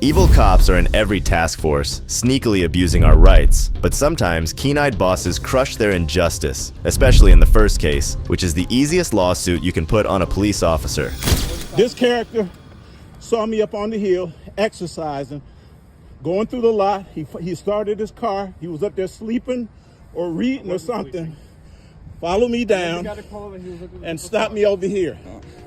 Evil cops are in every task force, sneakily abusing our rights, but sometimes keen-eyed bosses crush their injustice, especially in the first case, which is the easiest lawsuit you can put on a police officer. This character saw me up on the hill, exercising, going through the lot. He started his car. He was up there sleeping or reading or something. Followed me down and stopped me over here.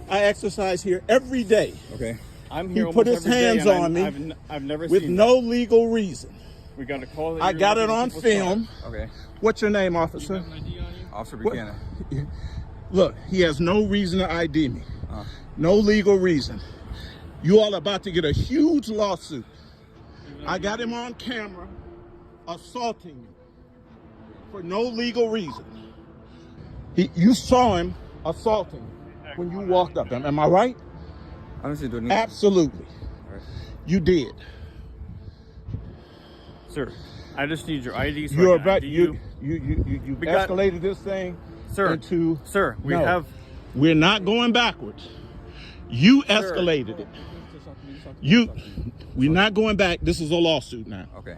I exercise here every day. Okay. I'm here. He put his hands on me I've never with seen no legal reason. We got a call. I got it on film. Okay. What's your name, officer? Officer Buchanan. Look, he has no reason to ID me. No legal reason. You all are about to get a huge lawsuit. I got him on camera assaulting me for no legal reason. You saw him assaulting me when you walked up. Am I right? I don't see doing Absolutely. Right. You did. Sir, I just need your ID. So You're about you escalated this thing, sir. Into sir. We're not going backwards. You escalated it. We're not going back. This is a lawsuit now. Okay.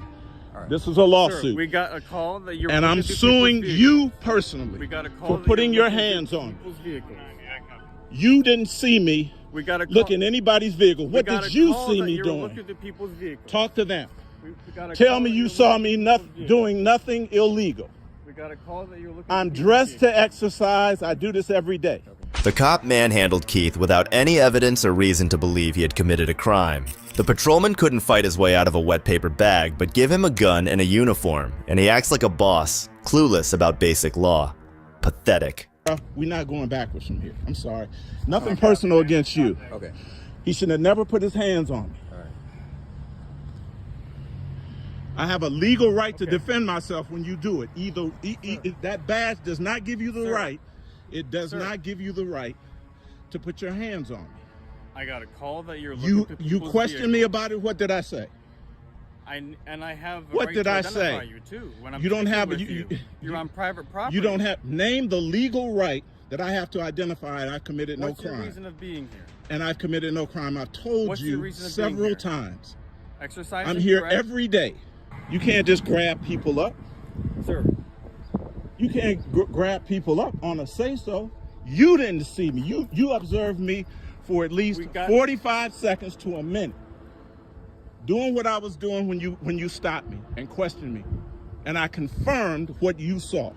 All right. This is a lawsuit. Sir, we got a call that you're. And I'm suing you personally we got a call for putting your hands on me. You didn't see me. We got a look in anybody's vehicle. What did you see me doing? Talk to them. Tell me you saw me doing nothing illegal. We got a call that you're looking. I'm dressed to exercise. I do this every day. The cop manhandled Keith without any evidence or reason to believe he had committed a crime. The patrolman couldn't fight his way out of a wet paper bag, but give him a gun and a uniform, and he acts like a boss, clueless about basic law. Pathetic. We're not going backwards from here. I'm sorry. Nothing personal against you. Okay. He should have never put his hands on me. All right. I have a legal right to defend myself when you do it. Either that badge does not give you the right. It does not give you the right to put your hands on me. I got a call that you're looking. You questioned me about it. What did I say? I have a what right did to I identify say? You too. When I'm you don't have you're on private property. You don't have name the legal right that I have to identify. And I've committed no crime. What's your reason of being here? And I've committed no crime. I've told you several times. Exercising. I'm here every day. You can't just grab people up, sir. You can't grab people up on a say-so. You didn't see me. You observed me for at least 45 seconds to a minute, doing what I was doing when you stopped me and questioned me, and I confirmed what you saw,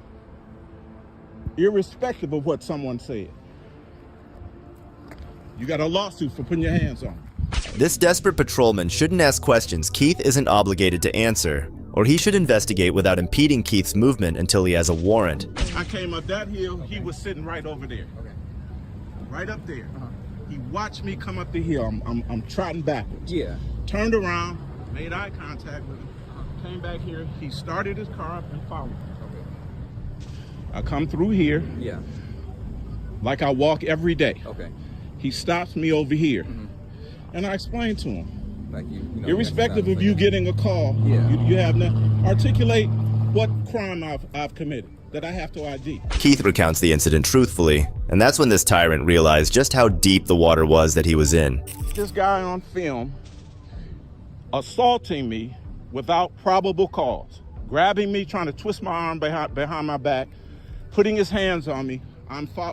irrespective of what someone said. You got a lawsuit for putting your hands on me. This desperate patrolman shouldn't ask questions Keith isn't obligated to answer, or he should investigate without impeding Keith's movement until he has a warrant. I came up that hill, he was sitting right over there. Okay. Right up there. He watched me come up the hill. I'm trotting backwards. Yeah. Turned around, made eye contact with him, came back here. He started his car up and followed me. Okay. I come through here. Yeah. Like I walk every day. Okay. He stops me over here. And I explained to him, like irrespective of you getting a call, you have to articulate what crime I've committed that I have to ID. Keith recounts the incident truthfully, and that's when this tyrant realized just how deep the water was that he was in. This guy on film assaulting me without probable cause, grabbing me, trying to twist my arm behind my back, putting his hands on me.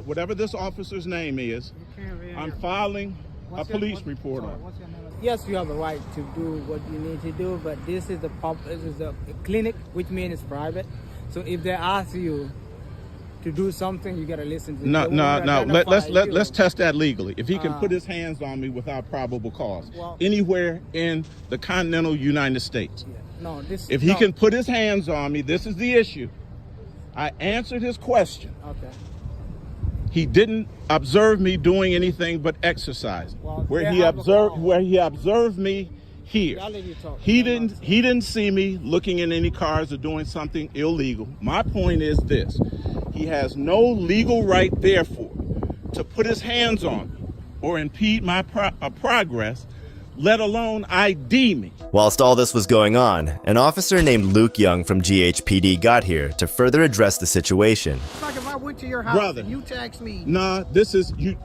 Whatever this officer's name is, I'm filing a police report on. Yes, you have a right to do what you need to do, but this is a clinic, which means it's private. So if they ask you to do something, you gotta listen to them. No. Let's test that legally. If he can put his hands on me without probable cause, anywhere in the continental United States. Yeah. If he can put his hands on me, this is the issue. I answered his question. Okay. He didn't observe me doing anything but exercising. Where he observed me here. He didn't see me looking in any cars or doing something illegal. My point is this: he has no legal right, therefore, to put his hands on me or impede my progress, let alone ID me. Whilst all this was going on, an officer named Luke Young from GHPD got here to further address the situation. I went to your house Brother, and you text me. Nah, this is you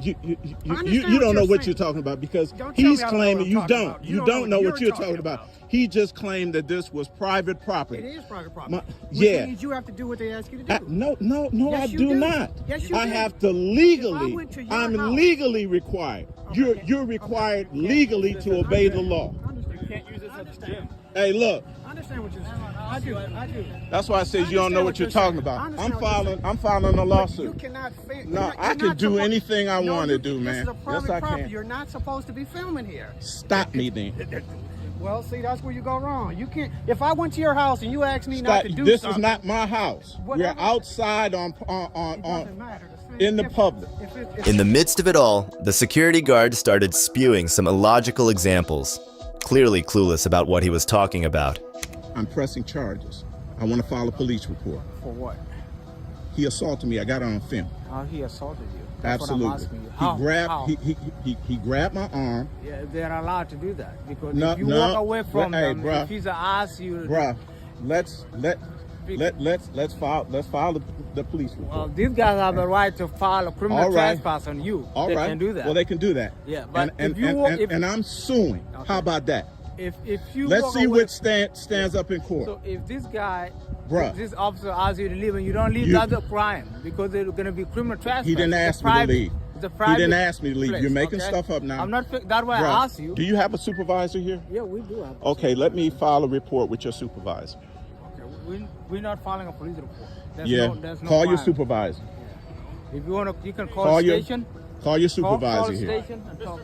don't know what you're talking about because Don't tell me he's I don't know claiming what I'm you talking don't. about. You don't know what you're talking about. He just claimed that this was private property. It is private property. Which Yeah. means you have to do what they ask you to do. No, Yes, I you do not. Yes, you I do. have to If I legally. went to your I'm house- legally required. Okay. You're required legally to obey the law. I understand. You can't use this at the gym. Hey, look. I understand what you're saying. I do. That's why I said you don't know what you're talking about. I'm filing a You lawsuit. cannot film. No, I can do anything I want to do, man. This is a private Yes, I property. can. You're not supposed to be filming here. Stop me then. Well, see, that's where you go wrong. You can't. If I went to your house and you asked me not Stop. to do This something, is not my house. Whatever. We're outside on it doesn't matter. in the public. In the midst of it all, the security guard started spewing some illogical examples, clearly clueless about what he was talking about. I'm pressing charges. I want to file a police report. For what? He assaulted me. I got it on film. How he assaulted you? That's Absolutely. what I'm asking you. How? How? He grabbed my arm. Yeah, they're allowed to do that because No, if you no. walk away from Hey, them, bruh. if he's asked you, Bruh, let's file the police report. well, these guys have the right to file a criminal All right. trespass on you. All They right. can do that. Well, they can do that. Yeah, but and if you walk, and I'm suing. Okay. How about that? if you Let's walk see away, what stands up in court. So if this guy, Bruh. this officer asks you to leave and you don't leave, You- that's a crime because they're going to be criminal trespass. He didn't It's ask a me to private- leave. It's a He private didn't ask me to leave. place, You're making okay? stuff up now. I'm not. That's why Bruh, I asked you. Do you have a supervisor here? Yeah, we do have. Okay, let me file a report with your supervisor. Okay, we're not filing a police report. There's There's no call your crime. supervisor. If you want to, you can call, Call the your station. call your Call supervisor the here. station and talk.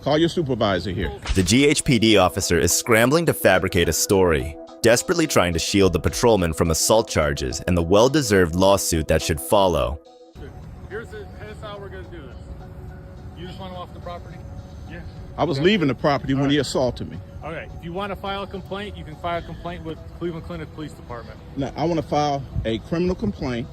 Call your supervisor here. The GHPD officer is scrambling to fabricate a story, desperately trying to shield the patrolman from assault charges and the well-deserved lawsuit that should follow. Here's how we're gonna do this. You just want to off the property? Yeah. I was leaving the property when he assaulted me. Okay. If you want to file a complaint, you can file a complaint with Cleveland Clinic Police Department. Now, I want to file a criminal complaint.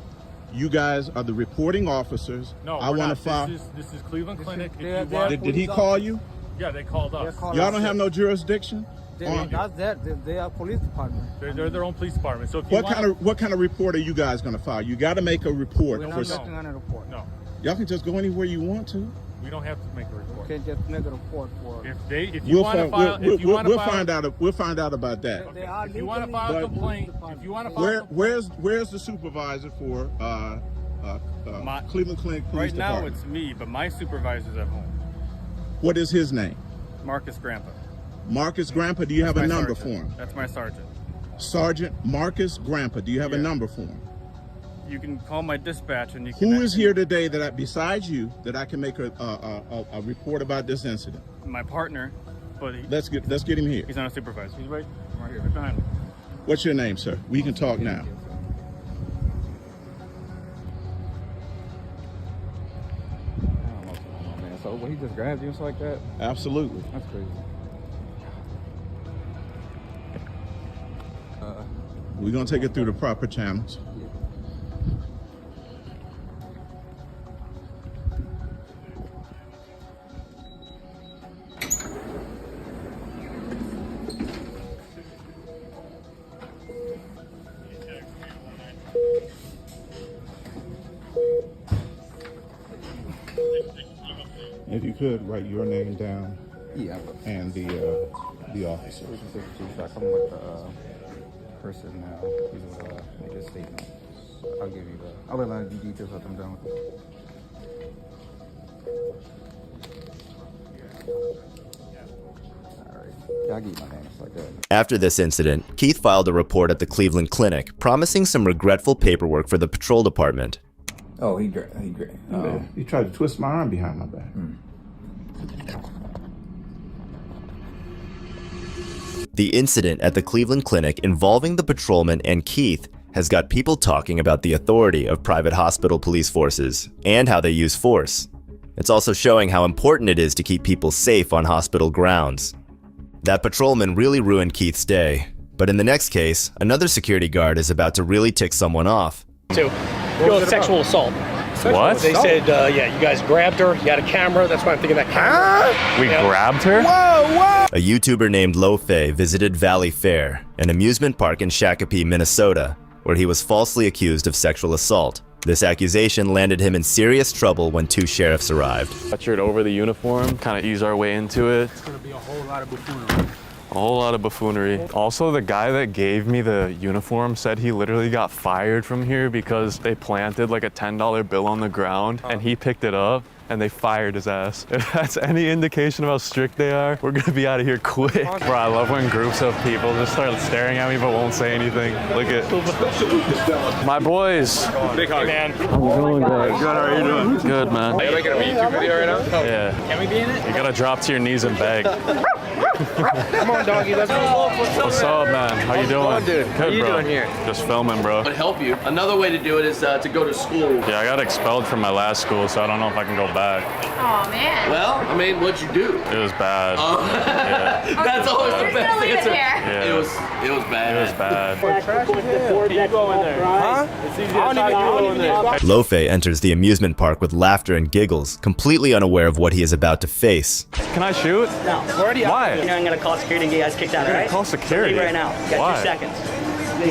You guys are the reporting officers. No, I we're want not. to file. This is Cleveland Clinic. If they're- you want, Did he call you? yeah, they called us. Y'all don't have no jurisdiction. That's that. They are police department. They're their own police department. So if you What kind of report are you guys going to file? You got to make a report. We're For, not making any report. No, y'all can just go anywhere you want to. we don't have to make a report. You can just make a report for. If you want to file, We'll find out. We'll find out about that. They are If you want to legally- file a But- complaint, if you want to file, a complaint, Where's the supervisor for Cleveland Clinic Police Right now Department? it's me, but my supervisor's at home. What is his name? Marcus Grandpa. Marcus Grandpa. Do you have a My number sergeant. for him? That's my sergeant. Sergeant Marcus Grandpa. Do you have a Yeah. number for him? You can call my dispatch and you can. Who is here today that besides you that I can make a report about this incident? My partner, but Let's get him here. he's not a supervisor. He's right here, right behind me. What's your name, sir? We can talk now. Man, so when he just grabs you just like that, Absolutely. that's crazy. We're gonna take it through the proper channels. If you could write your name down Yeah. and the officer. I come with the person now. He will make a statement. I'll give you the. I'll let you details after I'm done with it. Alright. Yeah, I'll give you my name. It's like that. After this incident, Keith filed a report at the Cleveland Clinic, promising some regretful paperwork for the patrol department. Oh, he You tried to twist my arm behind my back. The incident at the Cleveland Clinic involving the patrolman and Keith has got people talking about the authority of private hospital police forces and how they use force. It's also showing how important it is to keep people safe on hospital grounds. That patrolman really ruined Keith's day, but in the next case, another security guard is about to really tick someone off. To go sexual assault. What? They said, yeah, you guys grabbed her. You had a camera. That's why I'm thinking that camera. We grabbed her? A YouTuber named Lo-Fei visited Valley Fair, an amusement park in Shakopee, Minnesota, where he was falsely accused of sexual assault. This accusation landed him in serious trouble when 2 sheriffs arrived. Sweatshirt over the uniform, kind of ease our way into it. It's gonna be a whole lot of buffoonery. A whole lot of buffoonery. Also, the guy that gave me the uniform said he literally got fired from here because they planted like a $10 bill on the ground and he picked it up and they fired his ass. If that's any indication of how strict they are, we're gonna be out of here quick. Bro, I love when groups of people just start staring at me but won't say anything. Look at my boys. Big hug. Man. How's it going, guys? Good, how are you doing? Good, man. Are you making a YouTube video right now? Yeah. Can we be in it? You gotta drop to your knees and beg. Come on, doggy, let's go. What's up, man? How you doing? Dude, Good, how you bro. doing here? Just filming, bro. Would help you. Another way to do it is to go to school. Yeah, I got expelled from my last school, so I don't know if I can go back. Oh man. Well, I mean, what'd you do? It was bad. Yeah. That's always the best answer. Yeah. It was bad. It was bad. You go in there. Huh? It's easy to talk to you in there. Lofe enters the amusement park with laughter and giggles, completely unaware of what he is about to face. Can I shoot? No, we're already Why? out. I'm gonna call security and get you guys kicked out, You're all gonna right? call security? Leave right now. You got Why? 2 seconds.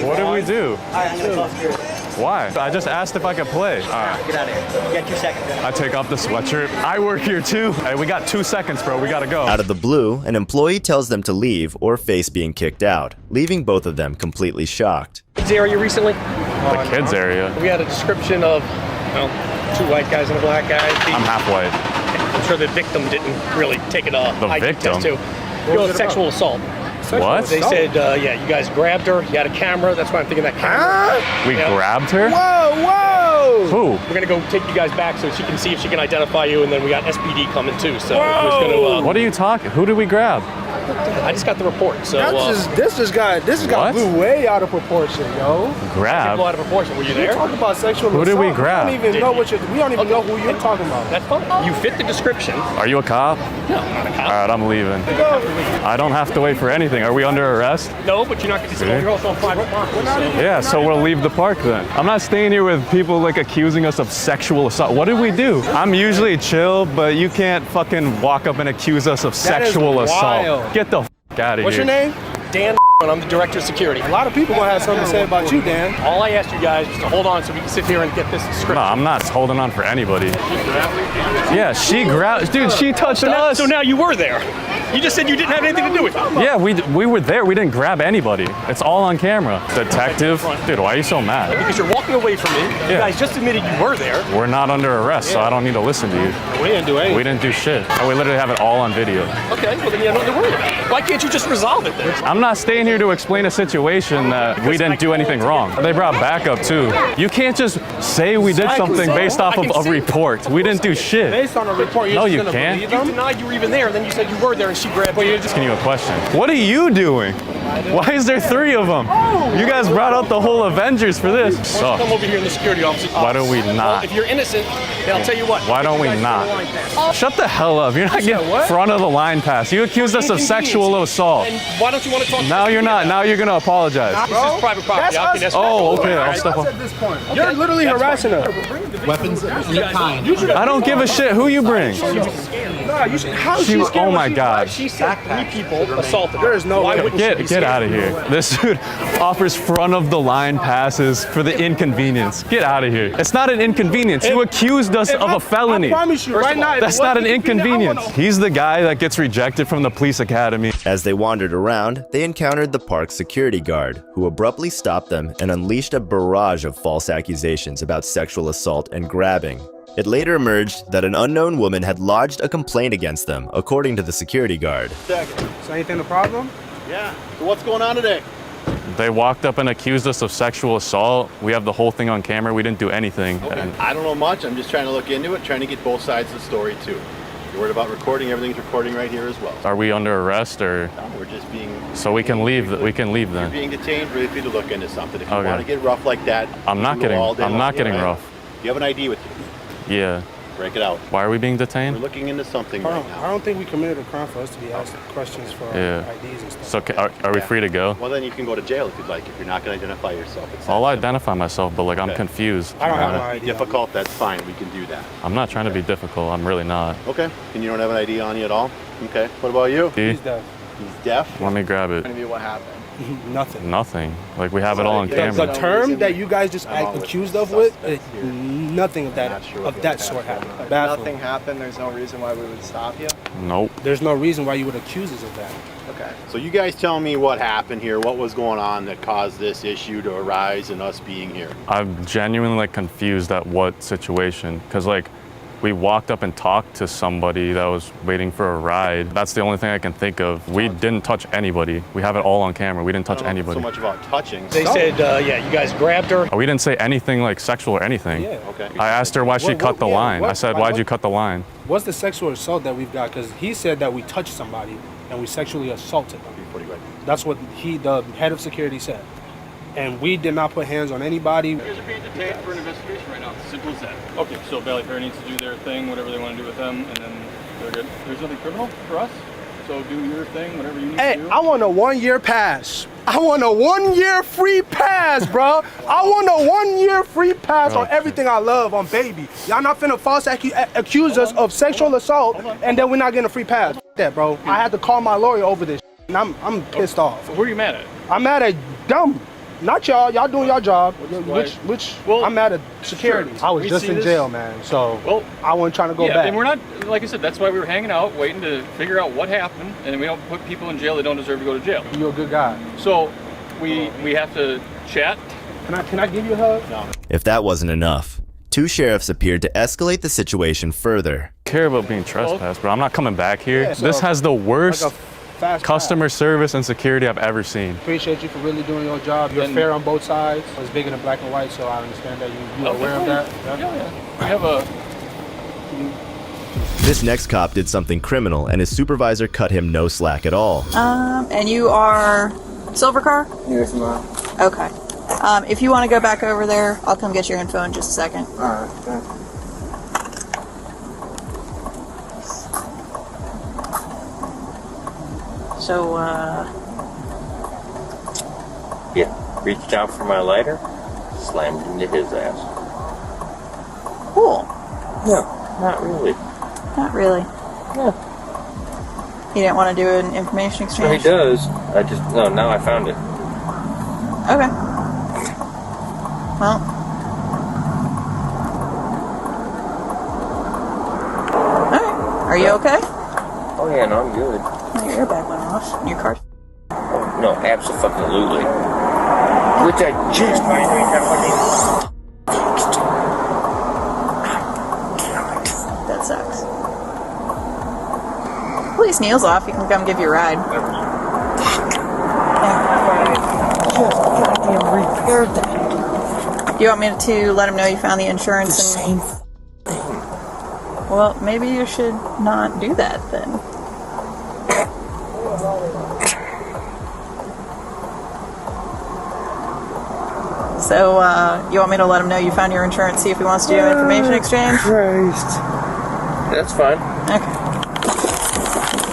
What did we do? All right, I'm gonna call security. Why? I just asked if I could play. All right. Get out of here. You got 2 seconds. I take off the sweatshirt. I work here too. Hey, we got 2 seconds, bro. We gotta go. Out of the blue, an employee tells them to leave or face being kicked out, leaving both of them completely shocked. Kids area recently. The kids area. We had a description of, well, 2 white guys and a black guy. I'm half white. I'm sure the victim didn't really take it The ID victim? test too. You know, sexual assault. What? They said, yeah, you guys grabbed her. You had a camera. That's why I'm thinking that camera. We Yeah. grabbed her? Whoa! Who? We're gonna go take you guys back so she can see if she can identify you, and then we got SPD coming too. So we're just gonna. What are you talking? Who did we grab? I just got the report. So This just got What? blew way out of proportion, yo. Grab? people out of proportion. Were you there? Talk about sexual Who did we assault. grab? We don't even know we don't even know who you're talking about. That's fine. You fit the description. Are you a cop? No, I'm not a cop. All right, I'm leaving. I don't have to wait for anything. Are we under arrest? No, but you're not going to. You're also on private property. So. Yeah, so we'll leave the park then. I'm not staying here with people like accusing us of sexual assault. What did we do? I'm usually chill, but you can't fucking walk up and accuse us of sexual assault. wild. Get the f out of What's here. your name? Dan, and I'm the director of security. A lot of people gonna have something to say about you, Dan. All I asked you guys was to hold on so we can sit here and get this script. No, I'm not holding on for anybody. Yeah, she grabbed. Dude, she touched us. So now you were there. You just said you didn't have anything to do with it. Yeah, we were there. We didn't grab anybody. It's all on camera. Detective, dude, why are you so mad? Because you're walking away from me. Yeah. You guys just admitted you were there. We're not under arrest, so I don't need to listen to you. We didn't do anything. We didn't do shit. And we literally have it all on video. Okay, well then you have nothing to worry about. Why can't you just resolve it then? I'm not staying here to explain a situation that we didn't do anything wrong. They brought backup too. You can't just say we did something based off of a report. We didn't do shit. Based on a report, No, you're you just gonna can't. believe You them? denied you were even there, and then you said you were there, and she grabbed you. Asking you a question. What are you doing? Why is there 3 of them? You guys brought out the whole Avengers for this. Come Sucks. over here in the security office. Why do we Well, not? if you're innocent, then I'll tell you what. Why don't we You guys not? get a line pass. Shut the hell up. You're not getting front of the line pass. You accused us of sexual assault. And why don't you want to talk? Now you're not. Now you're gonna apologize. This is private property. That's us. Oh, okay. I'll step up. At this point, you're literally harassing her. I don't give a shit who you bring. Nah, you should. How She- she's scared oh when my she God. She said 3 people assaulted her. There is no Why way. wouldn't she be Get scared? out of here. This dude offers front of the line passes for the inconvenience. Get out of here. It's not an inconvenience. You accused us of a felony. I promise you right now. if That's it not an wasn't inconvenient, I inconvenience. wouldn't- He's the guy that gets rejected from the police academy. As they wandered around, they encountered the park's security guard, who abruptly stopped them and unleashed a barrage of false accusations about sexual assault and grabbing. It later emerged that an unknown woman had lodged a complaint against them, according to the security guard. So anything the problem? Yeah. So what's going on today? They walked up and accused us of sexual assault. We have the whole thing on camera. We didn't do anything. And I don't know much. I'm just trying to look into it, trying to get both sides of the story too. You're worried about recording, everything's recording right here as well. are we under arrest or? No, we're just being... So we can leave. We can leave You're then. being detained, really free to look into something. If you Okay. want to get rough like that, I'm you not can go getting. all day I'm long. not getting All right? rough. You have an ID with you. Yeah. Break it out. Why are we being We're detained? looking into something I right don't, I now. don't think we committed a crime for us to be asked questions for Yeah. IDs and stuff. So are we free to go? Well, then you can go to jail if you'd like. If you're not going to identify yourself, it's I'll that simple. identify myself, but like I'm Okay. confused. I don't have If my it's ID. difficult, that's fine. We can do that. I'm not trying to be difficult. I'm really not. Okay. And you don't have an ID on you at all? Okay. What about you? See? He's deaf. He's deaf? Let me grab it. What happened? Nothing. Nothing. Like, we have it all on The camera. term that you guys just accused of with, nothing of that sort happened. Nothing happened. There's no reason why we would stop you. Nope. There's no reason why you would accuse us of that. Okay. So you guys tell me what happened here, what was going on that caused this issue to arise and us being here. I'm genuinely like confused at what situation, because like we walked up and talked to somebody that was waiting for a ride. That's the only thing I can think of. We didn't touch anybody. We have it all on camera. We didn't touch anybody. So much about touching. They said, yeah, you guys grabbed her. We didn't say anything like sexual or anything. Yeah. Okay. I asked her why she cut the line. I said, why'd you cut the line? What's the sexual assault that we've got? Because he said that we touched somebody and we sexually assaulted them. That's what the head of security said. And we did not put hands on anybody. You guys are being detained for an investigation right now. Simple as that. Okay, so Valley Fair needs to do their thing, whatever they want to do with them, and then they're good. There's nothing criminal for us, so do your thing, whatever you need to do. Hey, I want a 1-year pass. I want a 1-year free pass, bro. I want a 1-year free pass on everything I love, on baby. Y'all not finna false accuse us of sexual assault, and then we're not getting a free pass. F that, bro. I had to call my lawyer over this, and I'm pissed off. So who are you mad at? I'm mad at them. Not y'all. Y'all doing your job. I'm mad at security. Sure. I was just in jail, man. So I wasn't trying to go back. And we're not, like I said, that's why we were hanging out, waiting to figure out what happened, and we don't put people in jail that don't deserve to go to jail. You're a good guy. So we have to chat. Can I give you a hug? No. If that wasn't enough, 2 sheriffs appeared to escalate the situation further. I care about being trespassed, but I'm not coming back here. Yeah, so this has the worst fast customer service and security I've ever seen. Appreciate you for really doing your job. You're fair on both sides. It's bigger than black and white, so I understand that you're aware of that. Yeah. We have a... This next cop did something criminal, and his supervisor cut him no slack at all. And you are Silver Car? Yes, ma'am. Okay. If you want to go back over there, I'll come get your info in just a second. All right, thank you. So, Yeah, reached out for my lighter, slammed into his ass. Cool. No, not really. Not really. No. You didn't want to do an information No, he exchange? does. Now I found it. Okay. Well. Alright. Are you okay? Oh yeah, no, I'm good. Your airbag went off. Your car. Oh, no, absolutely. Which I just finally have fixed. That sucks. Police Neil's off. You can come give you a ride. Do you want me to let him know you found the insurance? The same thing. Well, maybe you should not do that then. So, you want me to let him know you found your insurance, see if he wants to do an information exchange? Christ. That's fine. Okay.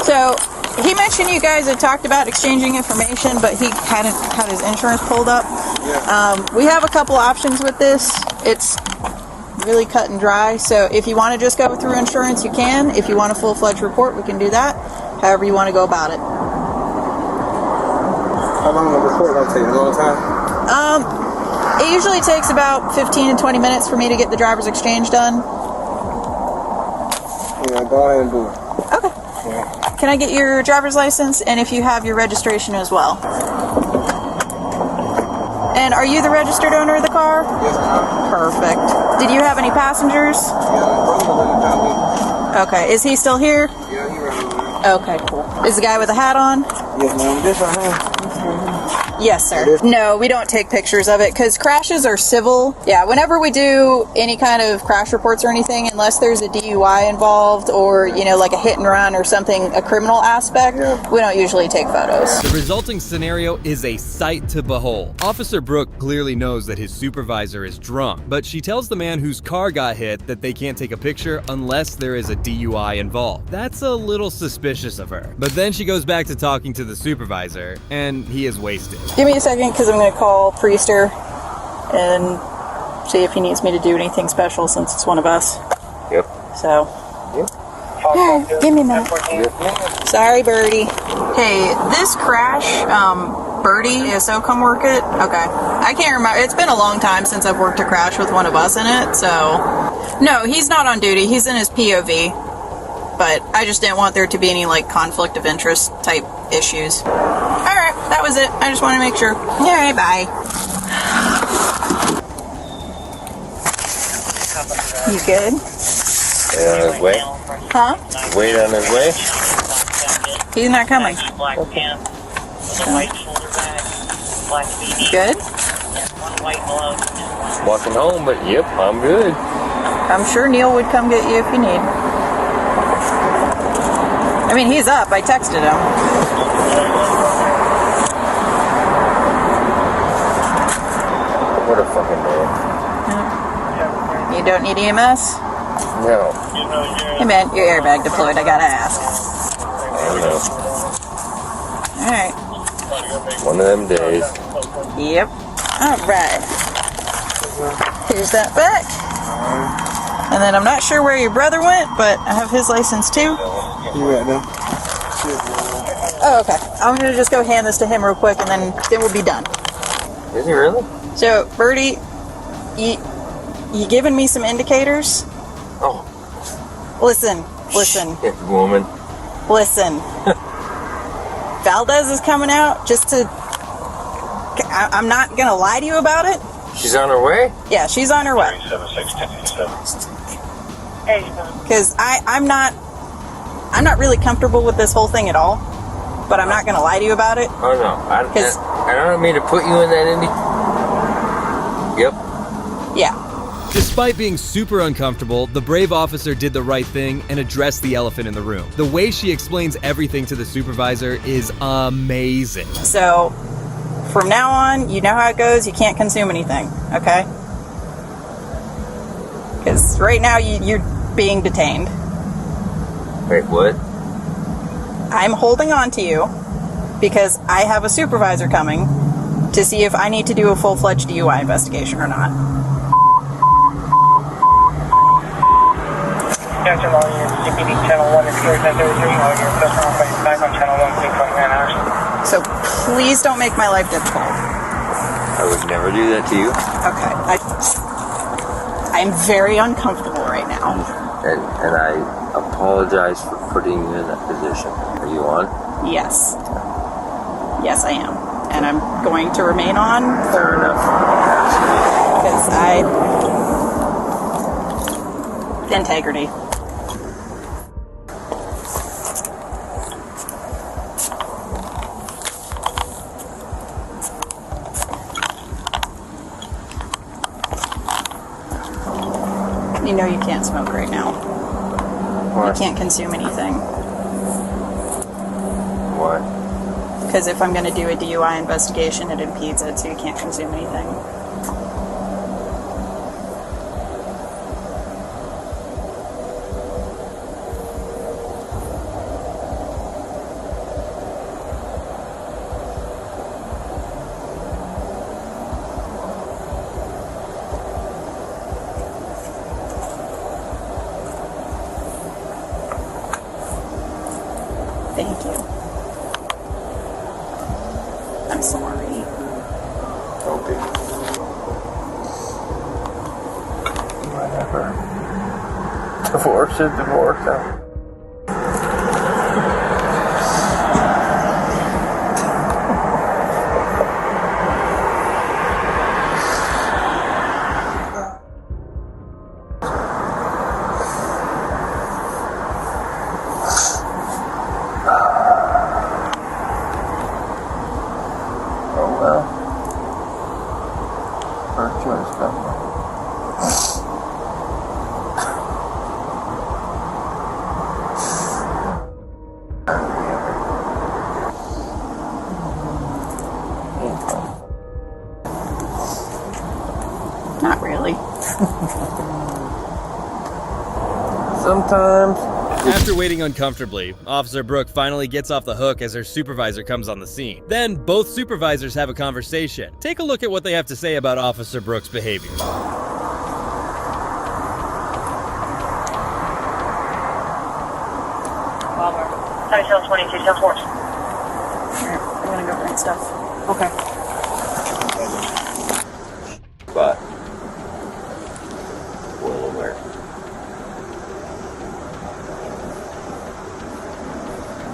So, he mentioned you guys had talked about exchanging information, but he hadn't had his insurance pulled up. Yeah. We have a couple options with this. It's really cut and dry, so if you want to just go through insurance, you can. If you want a full-fledged report, we can do that. However you want to go about it. How long will the report take? A long time? It usually takes about 15 to 20 minutes for me to get the driver's exchange done. Yeah, go ahead and do it. Okay. Yeah. Can I get your driver's license and if you have your registration as well? And are you the registered owner of the car? Yes, ma'am. Perfect. Did you have any passengers? Yeah, okay. Is he still here? yeah, he right over. Okay, cool. Is the guy with the hat on? Yes, ma'am. This right here. Yes, sir. No, we don't take pictures of it because crashes are civil. Yeah, whenever we do any kind of crash reports or anything, unless there's a DUI involved or, you know, like a hit and run or something, a criminal aspect, we don't usually take photos. The resulting scenario is a sight to behold. Officer Brooke clearly knows that his supervisor is drunk, but she tells the man whose car got hit that they can't take a picture unless there is a DUI involved. That's a little suspicious of her. But then she goes back to talking to the supervisor, and he is wasted. Give me a second because I'm going to call Priester and see if he needs me to do anything special since it's one of us. Yep. So. Yep. Give me a minute. Sorry, Birdie. Hey, this crash, Birdie, ASO come work it? Okay. I can't remember. It's been a long time since I've worked a crash with one of us in it, so... No, he's not on duty. He's in his POV. But I just didn't want there to be any, like, conflict of interest type issues. Alright, that was it. I just want to make sure. Alright, bye. You good? Wait on his way? Huh? Wait on his way? He's not coming. Good? Walking home, but yep, I'm good. I'm sure Neil would come get you if you need. I mean, he's up. I texted him. What a fucking day. You don't need EMS? No. Hey man, your airbag deployed. I gotta ask. I know. Alright. One of them days. Yep. Alright. Here's that back. And then I'm not sure where your brother went, but I have his license too. You right now? Oh, okay. I'm gonna just go hand this to him real quick and then we'll be done. Is he really? So, Birdie, you giving me some indicators? Oh. Listen. Shit, woman. Listen. Valdez is coming out just to... I'm not gonna lie to you about it. She's on her way? Yeah, she's on her way. Because I'm not really comfortable with this whole thing at all. But I'm not gonna lie to you about it. Oh no, I don't mean to put you in that Yep. Yeah. Despite being super uncomfortable, the brave officer did the right thing and addressed the elephant in the room. The way she explains everything to the supervisor is amazing. So, from now on, you know how it goes. You can't consume anything, okay? Because right now, you're being detained. Wait, what? I'm holding on to you because I have a supervisor coming to see if I need to do a full-fledged DUI investigation or not. Attention all units, CPD channel 1 is clear 1033, all units customer operating back on channel 1, 629 hours. So please don't make my life difficult. I would never do that to you. Okay, I'm very uncomfortable right now. And I apologize for putting you in that position. Are you on? Yes. Yes, I am. And I'm going to remain on. Fair enough. Because integrity. You know you can't smoke right now. Why? You can't consume anything. Why? Because if I'm going to do a DUI investigation, it impedes it, so you can't consume anything. Thank you. I'm sorry. Don't be. Whatever. Divorce is divorce. Not really. Sometimes. After waiting uncomfortably, Officer Brooke finally gets off the hook as her supervisor comes on the scene. Then both supervisors have a conversation. Take a look at what they have to say about Officer Brooke's behavior. 10-4. Alright, I'm gonna go print stuff. Okay. But well aware.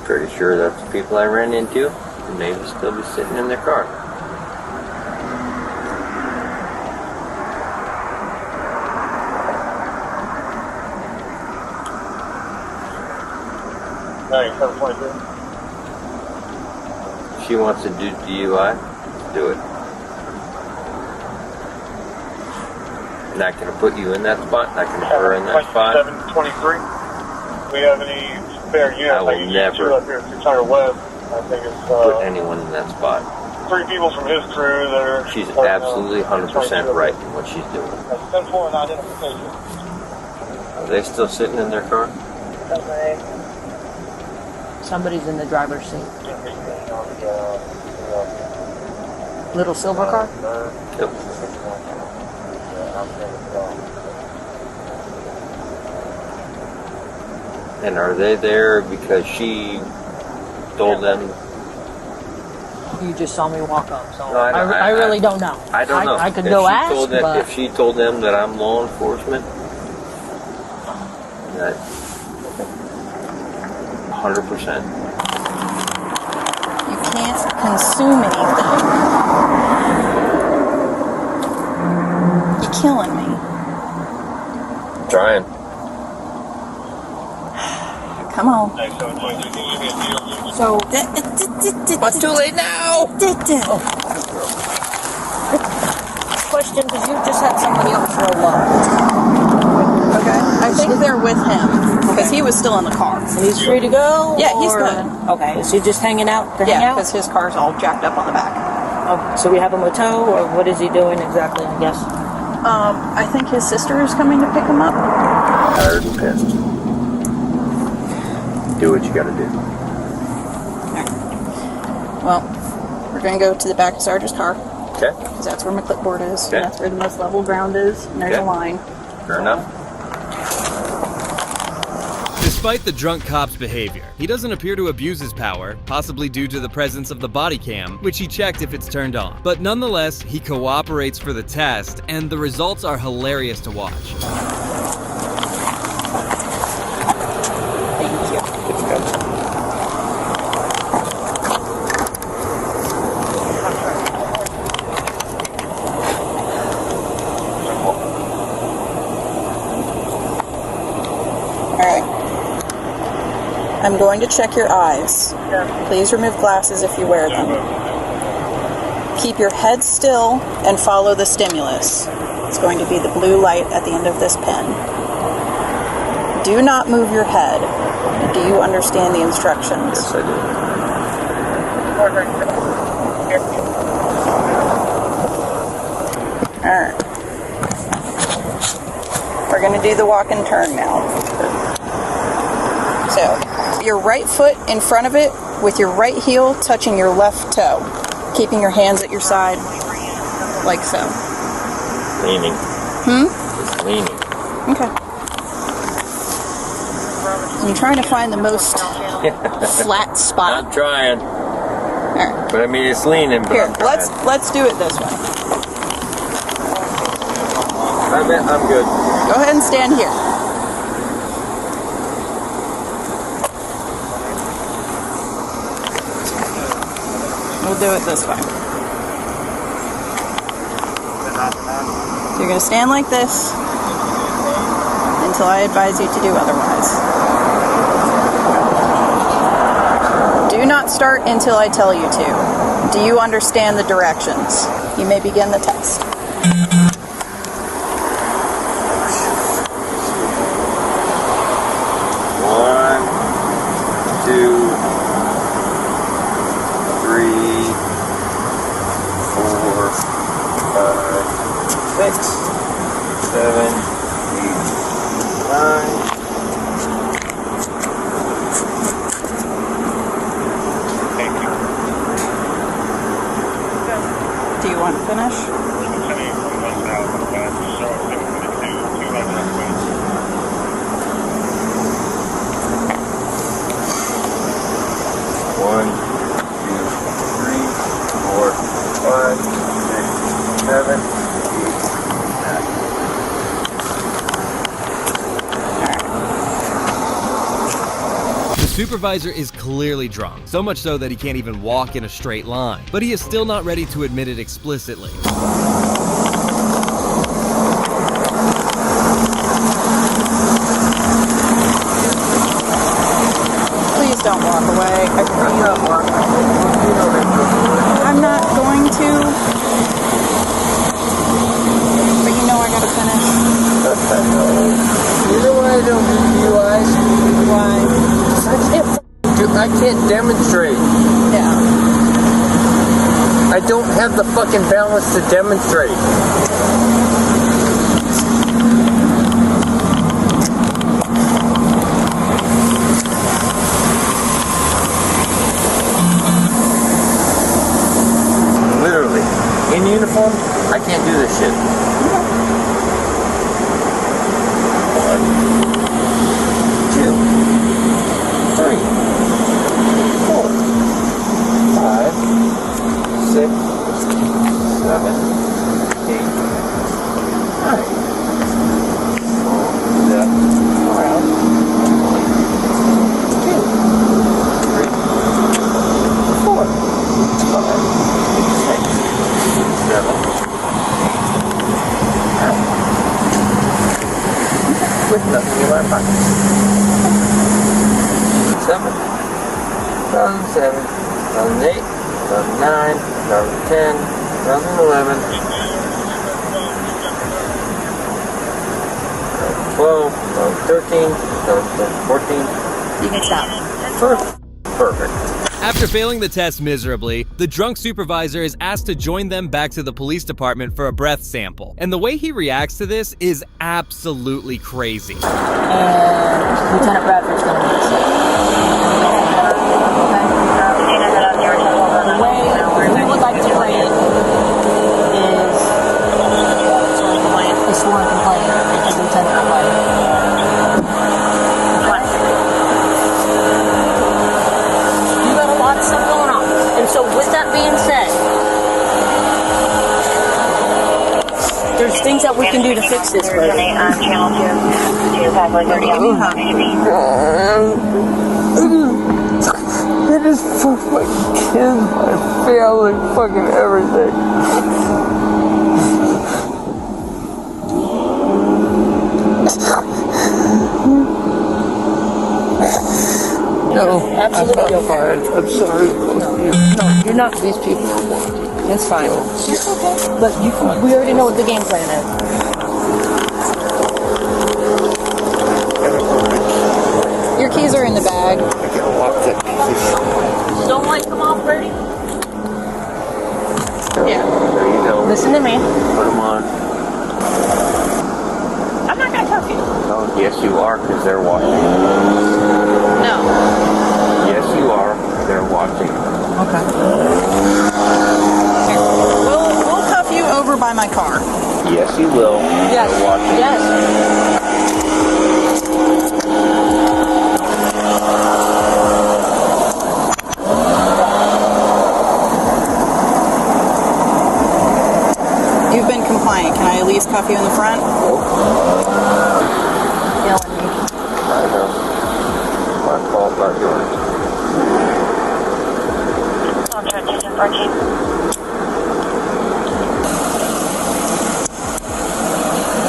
Pretty sure that's the people I ran into, and they would still be sitting in their car. She wants to do DUI, do it. Not going to put you in that spot, not going to put her in that spot. 723. We have any spare units? I will never up here, 600 West. I think it's put anyone in that spot. 3 people from his crew that are. She's absolutely 100% right in what she's doing. That's 10-4 and identification. Are they still sitting in their car? Okay. Somebody's in the driver's seat. Little silver car? Yep. And are they there because she told them? You just saw me walk up, so No, I really don't know. I don't know. I could go ask, but if she told them that I'm law enforcement, that 100%. You can't consume anything. You're killing me. Trying. Come on. So, what's too late now? Question, because you just had somebody else roll up. Okay. I think they're with him, because he was still in the car. And he's free to go? Yeah, he's or- good. Okay, is he just hanging out to hang Yeah, out? because his car's all jacked up on the back. Okay, so we have him a tow, or what is he doing exactly, I guess? I think his sister is coming to pick him up. Tired and pissed. Do what you gotta do. Well, we're going to go to the back of Sarge's car. Okay. Because that's where my clipboard is. Okay. And that's where the most level ground is. And there's Okay. a line. Fair enough. Despite the drunk cop's behavior, he doesn't appear to abuse his power, possibly due to the presence of the body cam, which he checked if it's turned on. But nonetheless, he cooperates for the test, and the results are hilarious to watch. Thank you. I'm going to check your eyes. Please remove glasses if you wear them. Keep your head still and follow the stimulus. It's going to be the blue light at the end of this pen. Do not move your head. Do you understand the instructions? Yes, I do. Alright. We're going to do the walk and turn now. So, your right foot in front of it with your right heel touching your left toe. Keeping your hands at your side, like so. Leaning. Just leaning. Okay. I'm trying to find the most flat spot. I'm trying. Alright. But I mean, it's leaning. But Here, I'm trying. let's do it this way. I'm good. Go ahead and stand here. We'll do it this way. So you're going to stand like this until I advise you to do otherwise. Do not start until I tell you to. Do you understand the directions? You may begin the test. One, two, 3, 4, 5, 6, 7, 8, 9. Do you want to finish? 5, 6, 7, 8, 9. The supervisor is clearly drunk, so much so that he can't even walk in a straight line. But he is still not ready to admit it explicitly. Please don't walk away. I'm not going to. But you know I gotta finish. You know why I don't do DUIs? Why? I can't demonstrate. Yeah. I don't have the fucking balance to demonstrate. Literally. In uniform, I can't do this shit. 1, 2, 3, 4, 5, 6, 7, 8, 9. Step around. 2, 3, 4, 5, 6, 7, 8, 9. With nothing in my pocket. 2007, 2008, 2009, 2010, 2011, 2012, 2013, 2014. You can stop. Perfect. After failing the test miserably, the drunk supervisor is asked to join them back to the police department for a breath sample. And the way he reacts to this is absolutely crazy. And Lieutenant Bradford's going to be The way we would like to play it is a sworn complaint as Lieutenant Bradford. Stuff going on. And so with that being said, there's things that we can do to fix this, buddy. It just fucked my kids, my family, fucking everything. No, absolutely. I'm fine. I'm sorry. No, you're not. These people are watching. That's fine. It's okay. But we already know what the game plan is. Your keys are in the bag. I can't walk that keys. Don't light them off, Brady. Yeah. There you go. Listen to me. Put them on. I'm not gonna cuff you. No, yes you are, because they're watching. No. Yes you are. They're watching. Okay. We'll cuff you over by my car. Yes you will. Yes. They're watching. Yes. You've been compliant. Can I at least cuff you in the front? Killing me. I know. My fault, not yours.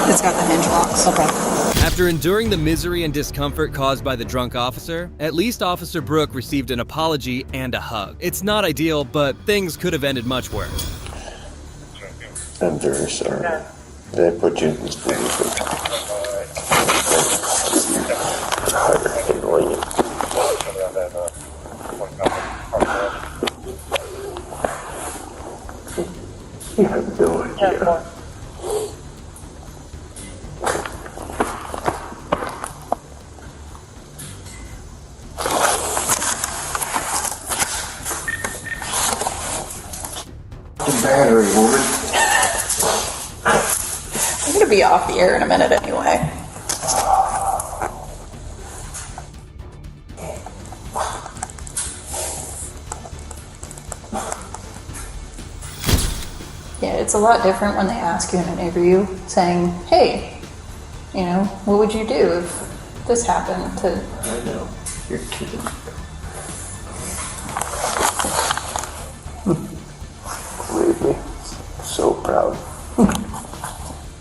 It's got the hinge locks. Okay. After enduring the misery and discomfort caused by the drunk officer, at least Officer Brooke received an apology and a hug. It's not ideal, but things could have ended much worse. I'm very sorry. Did I put you in this position? You have no idea. The battery, woman. I'm gonna be off the air in a minute anyway. Yeah, it's a lot different when they ask you in an interview saying, hey, you know, what would you do if this happened to... I know. You're kidding. Believe me, so proud.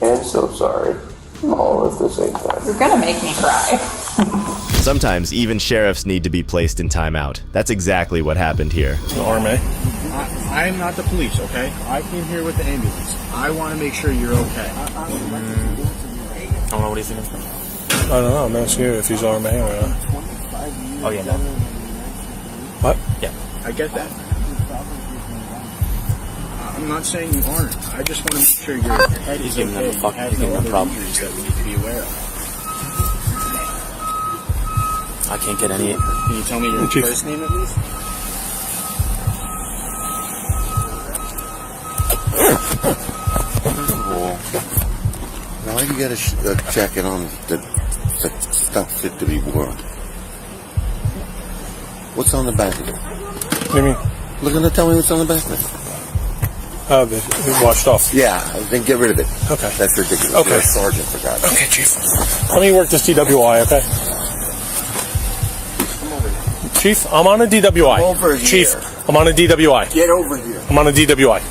And so sorry. All at the same time. You're gonna make me cry. Sometimes even sheriffs need to be placed in timeout. That's exactly what happened here. RMA. I am not the police, okay? I came here with the ambulance. I want to make sure you're okay. I don't know what he's thinking. I don't know. I'm asking you if he's RMA or not. Oh, yeah, no. What? Yeah. I get that. I'm not saying you aren't. I just want to make sure your head is okay. He's giving them problems that we need to be aware of. I can't get any... Can you tell me your first name at least? Why do you get a jacket on the stuff fit to be worn? What's on the back of it? What do you mean? Looking to tell me what's on the back of it? Oh, they washed off. Yeah, then get rid of it. Okay. That's ridiculous. Okay. You're a sergeant, for God's sake. Okay, Chief. Let me work this DWI, okay? Chief, I'm on a DWI. Over here. Chief, I'm on a DWI. Get over here. I'm on a DWI.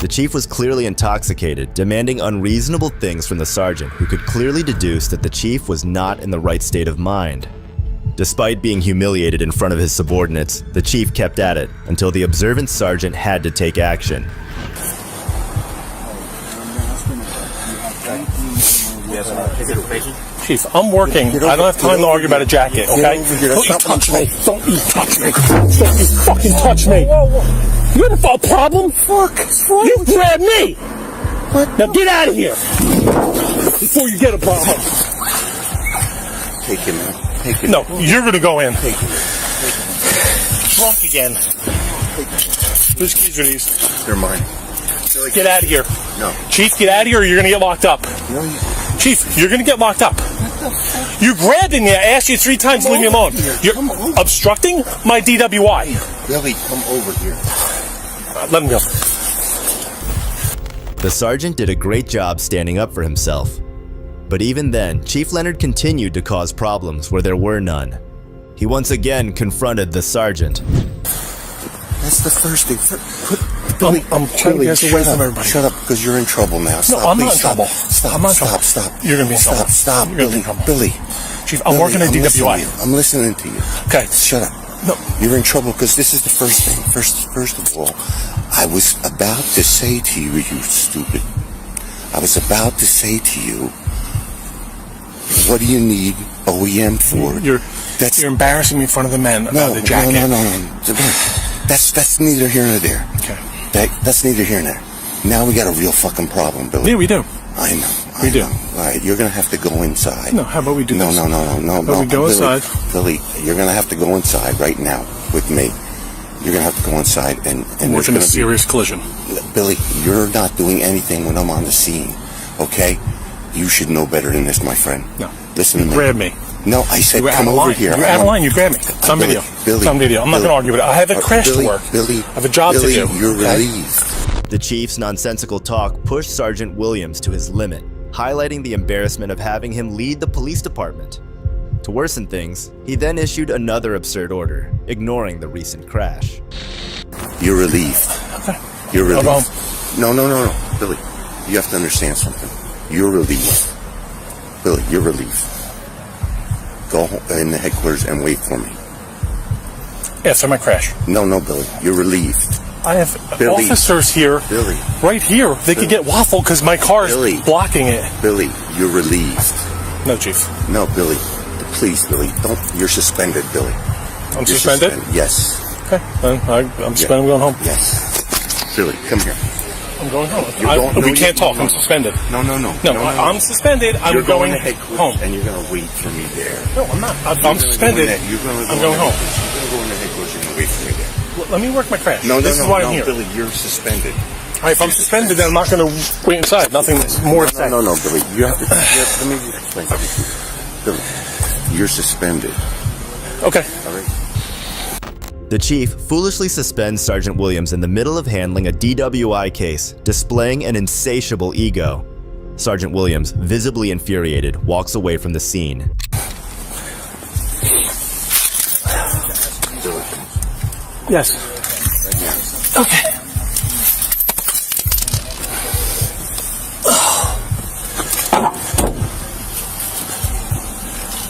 The chief was clearly intoxicated, demanding unreasonable things from the sergeant, who could clearly deduce that the chief was not in the right state of mind. Despite being humiliated in front of his subordinates, the chief kept at it until the observant sergeant had to take action. Chief, I'm working. I don't have time to argue about a jacket, okay? Don't you touch me. Don't you touch me. Don't you fucking touch me. You have a problem? Fuck. You grabbed me. What? Now get out of here before you get a problem. Take him, man. Take him. No, you're going to go in. Take him. Drunk again. Whose keys are these? They're mine. Get out of here. No. Chief, get out of here or you're going to get locked up. No, Chief, you're going to get locked up. You grabbed me. I asked you 3 times to leave me alone. You're obstructing my DWI. Billy, come over here. Let him go. The sergeant did a great job standing up for himself. But even then, Chief Leonard continued to cause problems where there were none. He once again confronted the sergeant. That's the first thing. Billy, I'm trying to get away from everybody. Shut up, because you're in trouble now. Stop, no, I'm please, not in stop. trouble. Stop, I'm not stop, stop. You're going to be in trouble. Stop, You're Billy, Billy. Chief, I'm working at DWI. I'm listening to you. Okay. Shut up. No. You're in trouble because this is the first thing. First of all, I was about to say to you, you stupid. I was about to say to you, what do you need OEM for? You're embarrassing me in front of the men about the jacket. No. That's neither here nor there. Okay. That's neither here nor there. Now we got a real fucking problem, Billy. Yeah, we do. I know. We do. All right, you're gonna have to go inside. No, how about we do this? No. But we go Billy, inside. Billy, you're gonna have to go inside right now with me. You're gonna have to go inside and We're in a serious collision. Billy, you're not doing anything when I'm on the scene, okay? You should know better than this, my friend. No. Listen to me. Grab me. No, I said come over here. You're out of line. You grab me. It's on video. It's on video. I'm not going to argue with it. I have a crash to work. Billy, I have a job to do. You're relieved. The chief's nonsensical talk pushed Sergeant Williams to his limit, highlighting the embarrassment of having him lead the police department. To worsen things, he then issued another absurd order, ignoring the recent crash. You're relieved. Okay. You're relieved. No. Billy, you have to understand something. You're relieved. Billy, you're relieved. Go in the headquarters and wait for me. After my crash. No, Billy. You're relieved. I have officers here. Billy. Right here. They could get waffled because my car is blocking it. Billy, you're relieved. No, Chief. No, Billy. Please, Billy. Don't. You're suspended, Billy. I'm suspended? Yes. Okay. Then I'm suspended. I'm going home. Yes. Billy, come here. I'm going home. We can't talk. I'm suspended. No. I'm suspended. I'm going home. And you're going to wait for me there. No, I'm not. I'm suspended. I'm going home. You're going to go in the headquarters and wait for me there. Let me work my crash. This is why I'm here. Billy, you're suspended. All right, if I'm suspended, then I'm not going to wait inside. Nothing more to say. No, Billy. You have to. Let me explain something to you. Billy, you're suspended. Okay. All right. The chief foolishly suspends Sergeant Williams in the middle of handling a DWI case, displaying an insatiable ego. Sergeant Williams, visibly infuriated, walks away from the scene. Yes. Okay.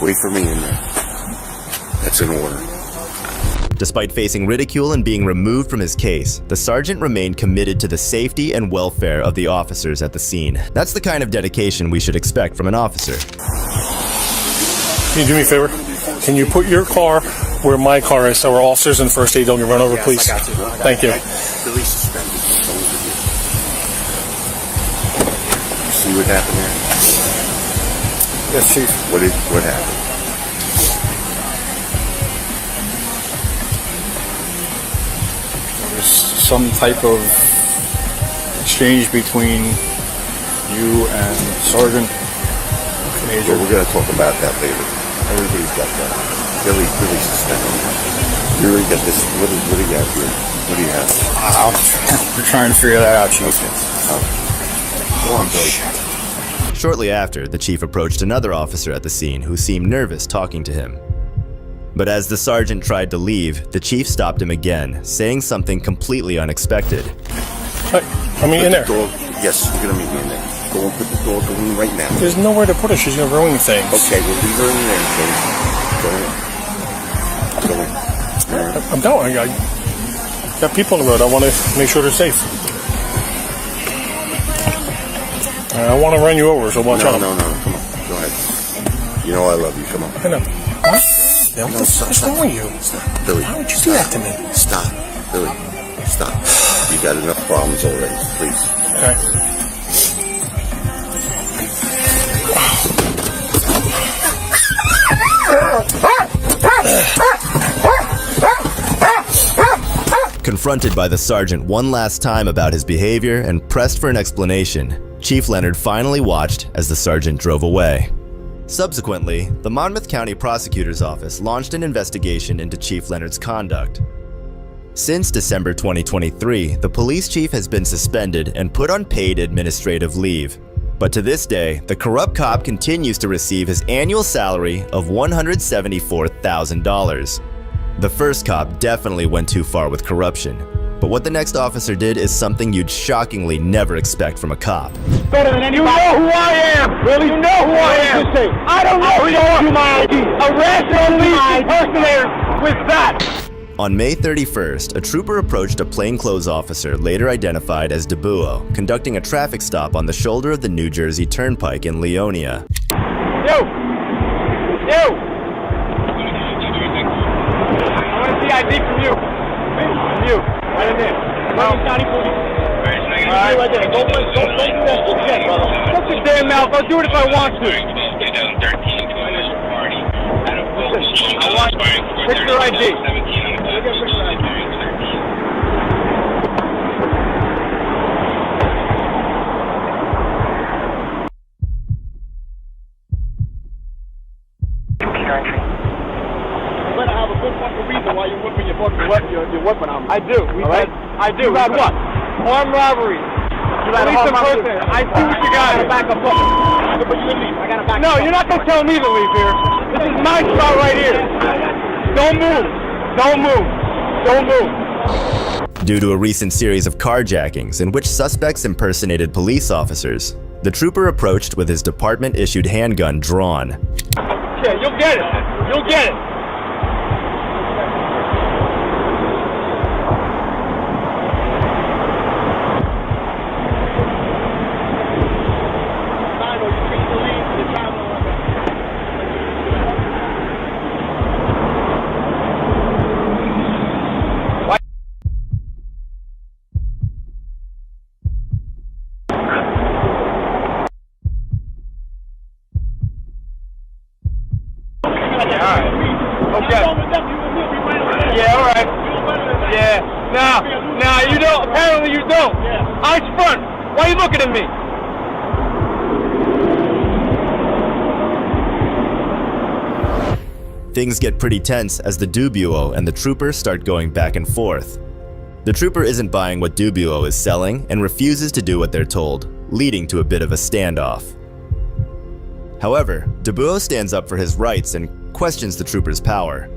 Wait for me in there. That's an order. Despite facing ridicule and being removed from his case, the sergeant remained committed to the safety and welfare of the officers at the scene. That's the kind of dedication we should expect from an officer. Can you do me a favor? Can you put your car where my car is so our officers and first aid don't get run over, please? I got you. Thank you. Billy suspended. You see what happened there? Yes, Chief. What happened? There's some type of exchange between you and Sergeant Major. Well, we're going to talk about that later. Everybody's got that. Billy's suspended. You already got this. What do you got here? What do you have? We're trying to figure that out, Chief. Go on, Billy. Shortly after, the chief approached another officer at the scene who seemed nervous talking to him. But as the sergeant tried to leave, the chief stopped him again, saying something completely unexpected. I mean, in there. Yes, you're going to meet me in there. Go and put the dog in right now. There's nowhere to put her. She's going to ruin things. Okay, we'll leave her in there. Go in. I'm going. I got people on the road. I want to make sure they're safe. I want to run you over, so watch out. No. Come on. Go ahead. You know I love you. Come on. I know. What? What's wrong with you? Stop. Billy. Why would you do that to me? Stop. Billy. Stop. You got enough problems already. Please. Okay. Confronted by the sergeant one last time about his behavior and pressed for an explanation, Chief Leonard finally watched as the sergeant drove away. Subsequently, the Monmouth County Prosecutor's Office launched an investigation into Chief Leonard's conduct. Since December 2023, the police chief has been suspended and put on paid administrative leave. But to this day, the corrupt cop continues to receive his annual salary of $174,000. The first cop definitely went too far with corruption, but what the next officer did is something you'd shockingly never expect from a cop. Better than anybody. You know who I am. Really? You know who I am. I don't know who you are. My ID. Arrest police impersonators with that. On May 31st, a trooper approached a plainclothes officer later identified as DeBuo, conducting a traffic stop on the shoulder of the New Jersey Turnpike in Leonia. You! I want to see ID from you. From you. Right in there. County police. Right there. Don't do that shit, brother. Shut your damn mouth. I'll do it if I want to. I want picture ID. You better have a good fucking reason why you're whipping your weapon on me. I do. I do. You got what? Armed robbery. Police impersonator. I see what you got. I gotta back up. But you leave. I gotta back up. No, you're not gonna tell me to leave here. This is my spot right here. Don't move. Don't move. Don't move. Due to a recent series of carjackings in which suspects impersonated police officers, the trooper approached with his department-issued handgun drawn. Yeah, you'll get it. You'll get it. Things get pretty tense as the Dubuo and the trooper start going back and forth. The trooper isn't buying what Dubuo is selling and refuses to do what they're told, leading to a bit of a standoff. However, Dubuo stands up for his rights and questions the trooper's power. He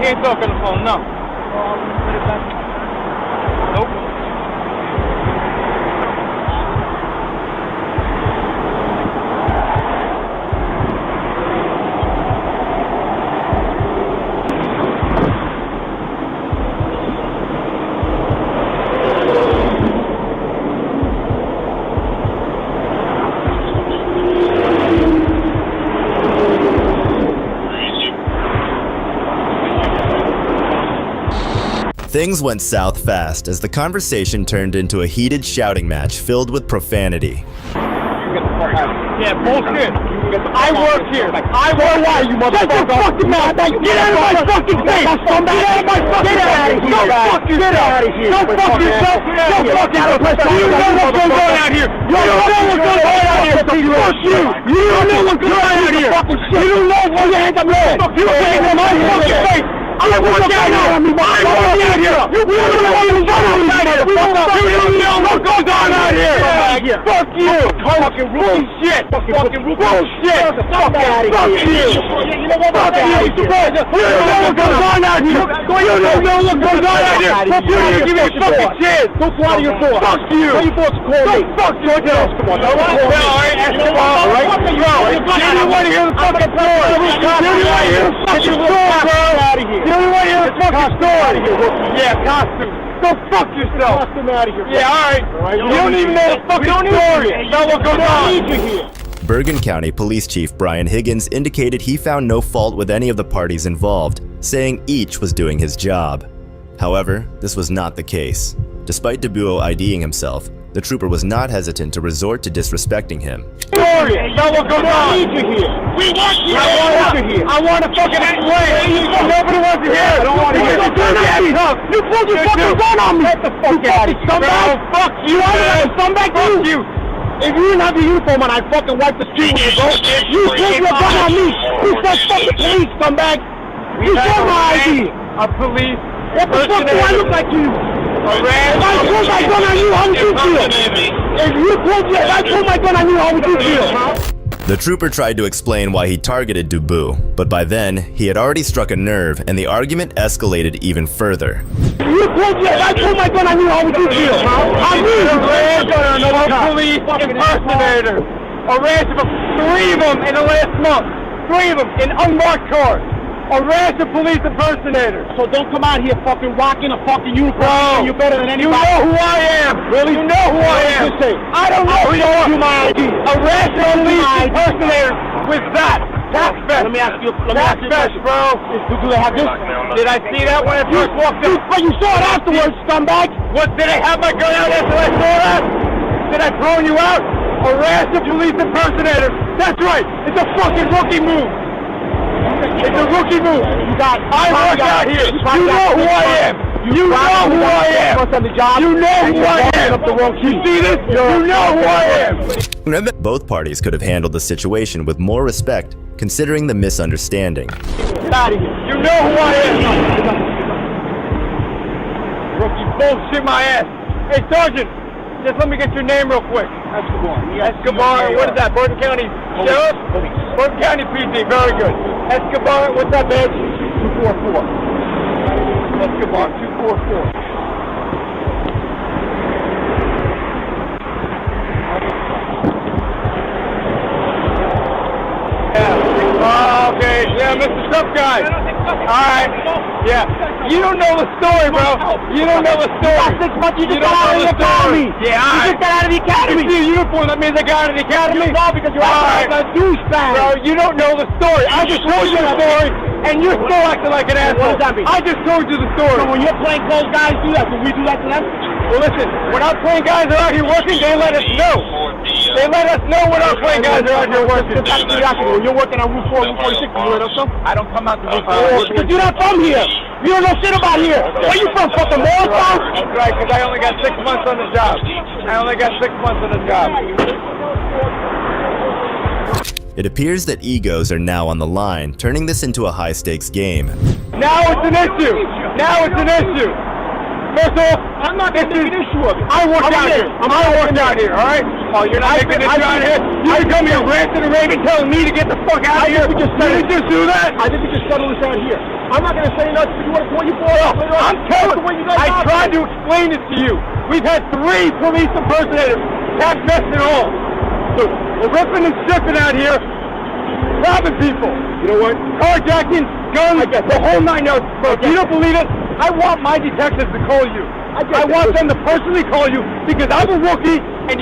ain't talking on the phone, no. Nope. Things went south fast as the conversation turned into a heated shouting match filled with profanity. Yeah, bullshit. I work here. I work here, you motherfucker. Shut your fucking mouth. Get out of my fucking face. Get out of my fucking face. Get out of here. Don't fuck yourself. Don't fuck yourself. You know what's going on out here. You don't know what's going on out here. Fuck you. You don't know what's going on out here. You don't know what your hands up there. You can't get my fucking face. I work out here! I work out here! You don't know what goes on out here! Fuck you! Fucking bullshit! Fucking bullshit! Fuck out of here! You know what? Fuck out of here! You don't know what goes on out here! You don't know what goes on out here! You don't give me a fucking chance! Don't go out of your door! Fuck you! What are you supposed to call me? Fuck you! Come on, don't call me! Alright? You don't want to hear the fucking story! You don't want to hear the fucking story, bro! Out of here! You don't want to hear the fucking story! Yeah, costume! Go fuck yourself! Costume out of here! Yeah, alright! You don't even know the fucking story! That's what goes on! Bergen County Police Chief Brian Higgins indicated he found no fault with any of the parties involved, saying each was doing his job. However, this was not the case. Despite Dubuo IDing himself, the trooper was not hesitant to resort to disrespecting him. That's what goes on! We want you here! I want to fucking explain! Nobody wants to hear it! I don't want to hear it! You pulled your fucking gun on me! Get the fuck out of here! Scumbag! Fuck you! Scumbag! Fuck you! If you didn't have your uniform on, I'd fucking wipe the street with you, bro! You pulled your gun on me! You said fuck the police, scumbag! You saw my ID! A police... What the fuck do I look like to you? If I pulled my gun on you, how would you feel? If I pulled my gun on you, how would you feel? The trooper tried to explain why he targeted Dubu, but by then, he had already struck a nerve and the argument escalated even further. If I pulled my gun on you, how would you feel? I mean, a police impersonator. Arrested for 3 of them in the last month. 3 of them in unmarked cars. Arrest a police impersonator. So don't come out here fucking rocking a fucking uniform. You're better than anybody. You know who I am. Really? You know who I am. I don't know who you are. My ID. Arrest a police impersonator with that. Tax vest. Let me ask you. Tax vest, bro. Do they have this? Did I see that when I first walked in? But you saw it afterwards, scumbag. What? Did I have my gun out after I saw that? Did I throw you out? Arrest a police impersonator. That's right. It's a fucking rookie move. It's a rookie move. I work out here. You know who I am. You know who I am. You know who I am. You see this? You know who I am. Both parties could have handled the situation with more respect, considering the misunderstanding. Get out of here. You know who I am. Rookie bullshit my ass. Hey, Sergeant, just let me get your name real quick. Escobar. Escobar. What is that? Bergen County Sheriff? Bergen County PD. Very good. Escobar, what's that badge? 244. Escobar, 244. Yeah. Okay, yeah, Mr. Tough Guy. Alright. Yeah. You don't know the story, bro. You don't know the story. You just got out of the academy. Yeah, alright. You just got out of the academy. You see a uniform, that means I got out of the academy? No, because you're acting like a douchebag. Bro, you don't know the story. I just told you the story, and you're still acting like an asshole. What does that mean? I just told you the story. So when you're playing clothes guys do that, so we do that to them? Well, listen, when our playing guys are out here working, they let us know. They let us know when our playing guys are out here working. Just out of curiosity, when you're working on Route 4, Route 46, you let us know? I don't come out to Route 4. Because you're not from here. You don't know shit about here. Where you from, fucking Morristown? That's right, because I only got 6 months on the job. It appears that egos are now on the line, turning this into a high-stakes game. Now it's an issue. First of all, I'm not going to make an issue of it. I work down here. All right? Oh, you're not making an issue out here? You come here ranting and raving, telling me to get the fuck out of here? Did you just do that? I think we just settle this out here. I'm not going to say nothing. You want to call you for it? I'm telling you. I tried to explain it to you. We've had 3 police impersonators, tax vests and all. So we're ripping and stripping out here, robbing people. You know what? Carjacking, guns, the whole 9 yards. If you don't believe it, I want my detectives to call you. I want them to personally call you because I'm a rookie and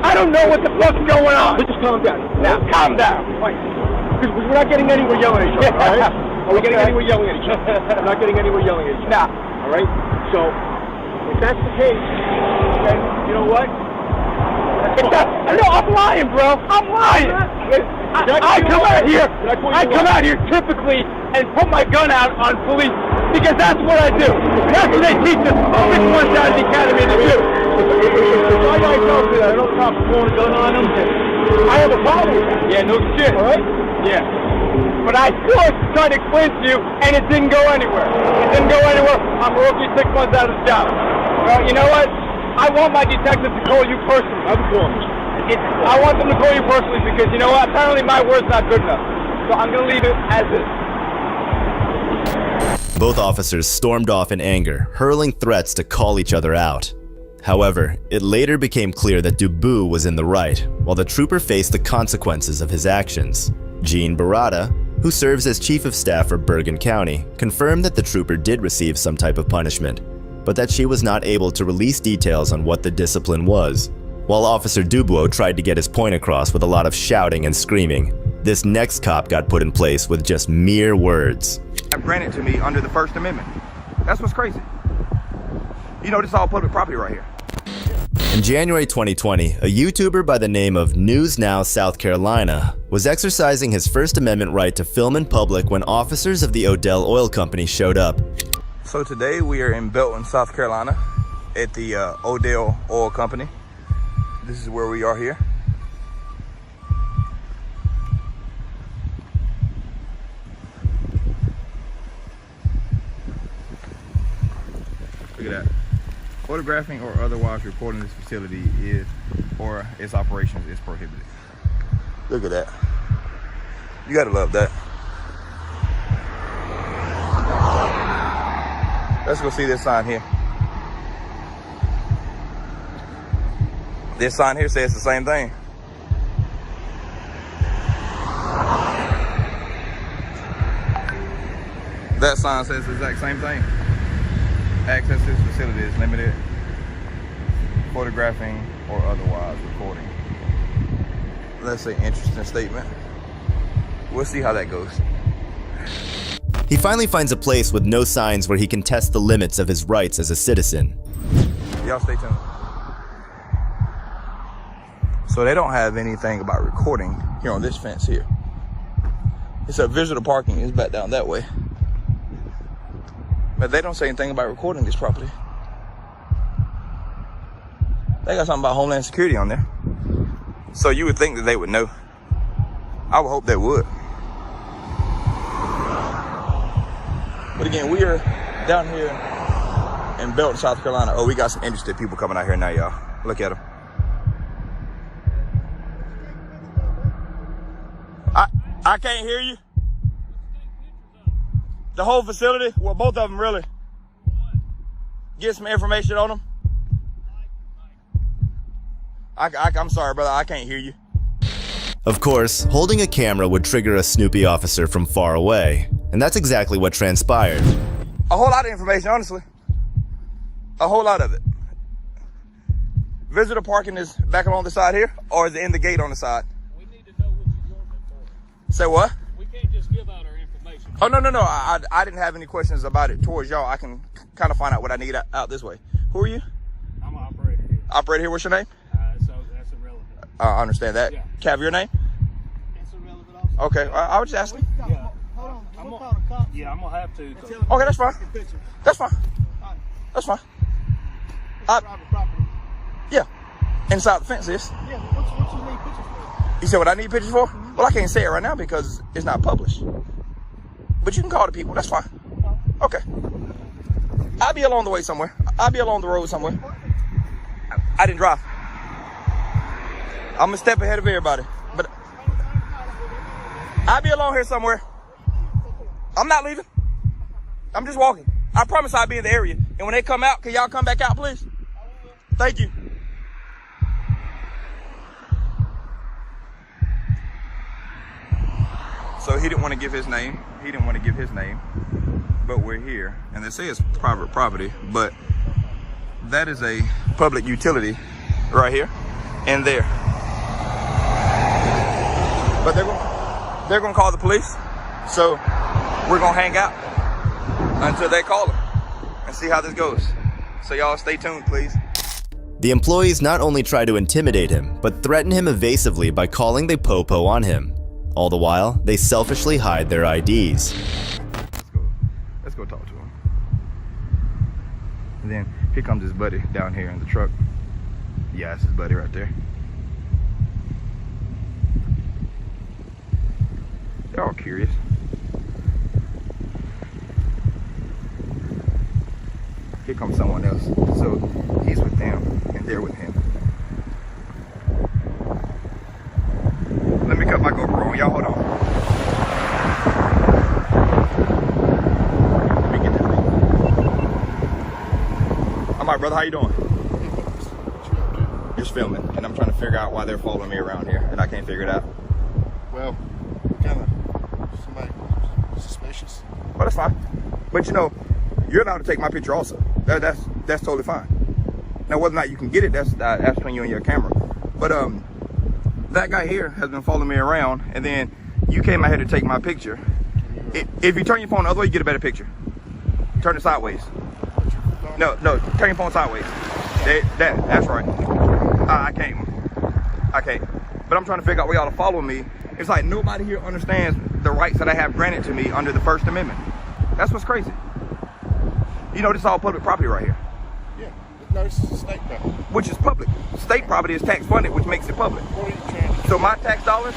I don't know what the fuck's going on. Just calm down. Now, calm down. Because we're not getting anywhere yelling at each other, all right? Are we getting anywhere yelling at each other? I'm not getting anywhere yelling at each other. Nah. All right? So, if that's the case, then you know what? No, I'm lying, bro. I'm lying. I come out here typically and put my gun out on police because that's what I do. That's what they teach us 6 months out of the academy to do. Why do I tell you that? I don't stop throwing a gun on them. I have a problem with that. Yeah, no shit. All right? Yeah. But I still tried to explain to you, and it didn't go anywhere. I'm a rookie 6 months out of the job. Well, you know what? I want my detectives to call you personally. I want them to call you personally because, you know what? Apparently my word's not good enough. So I'm going to leave it as is. Both officers stormed off in anger, hurling threats to call each other out. However, it later became clear that Dubois was in the right, while the trooper faced the consequences of his actions. Jean Barada, who serves as chief of staff for Bergen County, confirmed that the trooper did receive some type of punishment, but that she was not able to release details on what the discipline was. While Officer Dubois tried to get his point across with a lot of shouting and screaming, this next cop got put in place with just mere words. Granted to me under the First Amendment. That's what's crazy. You know, this is all public property right here. In January 2020, a YouTuber by the name of News Now South Carolina was exercising his First Amendment right to film in public when officers of the Odell Oil Company showed up. So today we are in Belton, South Carolina at the Odell Oil Company. This is where we are here. Look at that. Photographing or otherwise recording this facility is, or its operations is prohibited. Look at that. You gotta love that. Let's go see this sign here. This sign here says the same thing. That sign says the exact same thing. Access to this facility is limited. Photographing or otherwise recording. That's an interesting statement. We'll see how that goes. He finally finds a place with no signs where he can test the limits of his rights as a citizen. Y'all stay tuned. So they don't have anything about recording here on this fence here. It's a visitor parking. It's back down that way. But they don't say anything about recording this property. They got something about Homeland Security on there. So you would think that they would know. I would hope they would. But again, we are down here in Belton, South Carolina. Oh, we got some interested people coming out here now, y'all. Look at them. I can't hear you. The whole facility? Well, both of them really. Get some information on them. I'm sorry, brother. I can't hear you. Of course, holding a camera would trigger a Snoopy officer from far away, and that's exactly what transpired. A whole lot of information, honestly. A whole lot of it. Visitor parking is back along the side here, or is it in the gate on the side? We need to know what you're doing it for. Say what? We can't just give out our information. Oh, no. I didn't have any questions about it towards y'all. I can kind of find out what I need out this way. Who are you? I'm an operator here. Operator here, what's your name? So that's irrelevant. I understand that. Yeah. Cav, your name? It's irrelevant also. Okay, I was just asking. Yeah. Hold on, I'm gonna call the cop. Yeah, I'm gonna have to. Okay, that's fine. That's fine. That's fine. Yeah. Inside the fence is. Yeah, what you need pictures for? You said what I need pictures for? Well, I can't say it right now because it's not published. But you can call the people. That's fine. Okay. I'll be along the way somewhere. I'll be along the road somewhere. I didn't drive. I'm a step ahead of everybody. But I'll be along here somewhere. I'm not leaving. I'm just walking. I promise I'll be in the area. And when they come out, can y'all come back out, please? Thank you. So he didn't want to give his name. He didn't want to give his name. But we're here. And they say it's private property. But that is a public utility right here and there. But they're going to call the police. So we're going to hang out until they call them and see how this goes. So y'all stay tuned, please. The employees not only try to intimidate him, but threaten him evasively by calling the popo on him. All the while, they selfishly hide their IDs. Let's go talk to him. And then here comes his buddy down here in the truck. Yeah, that's his buddy right there. They're all curious. Here comes someone else. So he's with them and they're with him. Let me cut my GoPro on. Y'all hold on. Let me get this thing. All right, brother, how you doing? Just filming, and I'm trying to figure out why they're following me around here, and I can't figure it out. Well, kind of somebody suspicious. Well, that's fine. But you know, you're allowed to take my picture also. That's totally fine. Now, whether or not you can get it, that's between you and your camera. But that guy here has been following me around, and then you came out here to take my picture. If you turn your phone the other way, you get a better picture. Turn it sideways. No, turn your phone sideways. That's right. I can't. But I'm trying to figure out why y'all are following me. It's like nobody here understands the rights that I have granted to me under the First Amendment. That's what's crazy. You know, this is all public property right here. Yeah, no, this is state property. Which is public. State property is tax funded, which makes it public. So my tax dollars.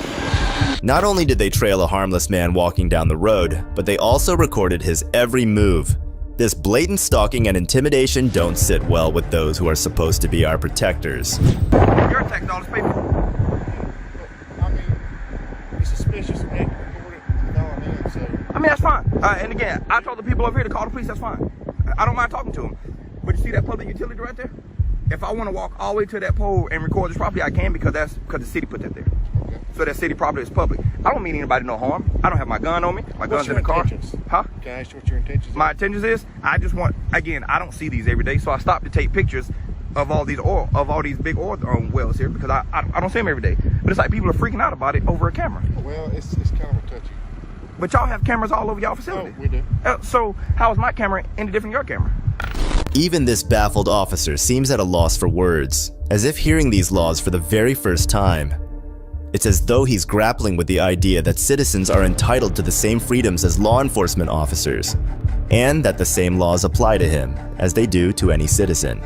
Not only did they trail a harmless man walking down the road, but they also recorded his every move. This blatant stalking and intimidation don't sit well with those who are supposed to be our protectors. Your tax dollars pay for it. I mean, it's suspicious when they record it and all that, so. I mean, that's fine. And again, I told the people over here to call the police, that's fine. I don't mind talking to them. But you see that public utility right there? If I want to walk all the way to that pole and record this property, I can because the city put that there. Okay. So that city property is public. I don't mean anybody no harm. I don't have my gun on me. My gun's in the car. Huh? Can I ask you what your intentions are? My intentions is, I just want, again, I don't see these every day, so I stopped to take pictures of all these big oil wells here because I don't see them every day. But it's like people are freaking out about it over a camera. Well, it's kind of a touchy. But y'all have cameras all over y'all facility. Oh, we do. So how is my camera any different than your camera? Even this baffled officer seems at a loss for words, as if hearing these laws for the very first time. It's as though he's grappling with the idea that citizens are entitled to the same freedoms as law enforcement officers, and that the same laws apply to him, as they do to any citizen.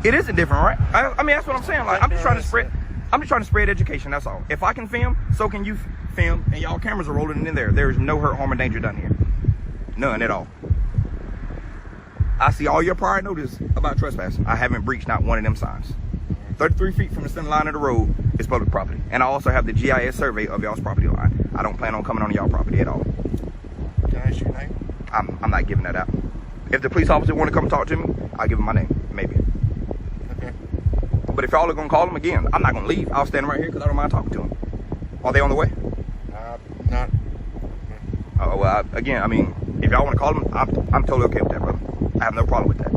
It isn't different, right? I mean, that's what I'm saying. Like, I'm just trying to spread education, that's all. If I can film, so can you film, and y'all cameras are rolling in there. There is no hurt, harm, or danger done here. None at all. I see all your prior notice about trespassing. I haven't breached not one of them signs. 33 feet from the center line of the road is public property. And I also have the GIS survey of y'all's property line. I don't plan on coming on y'all property at all. Can I ask your name? I'm not giving that out. If the police officer want to come talk to me, I'll give him my name, maybe. Okay. But if y'all are going to call him again, I'm not going to leave. I'll stand right here because I don't mind talking to him. Are they on the way? Not. Oh, well, again, I mean, if y'all want to call him, I'm totally okay with that, brother. I have no problem with that.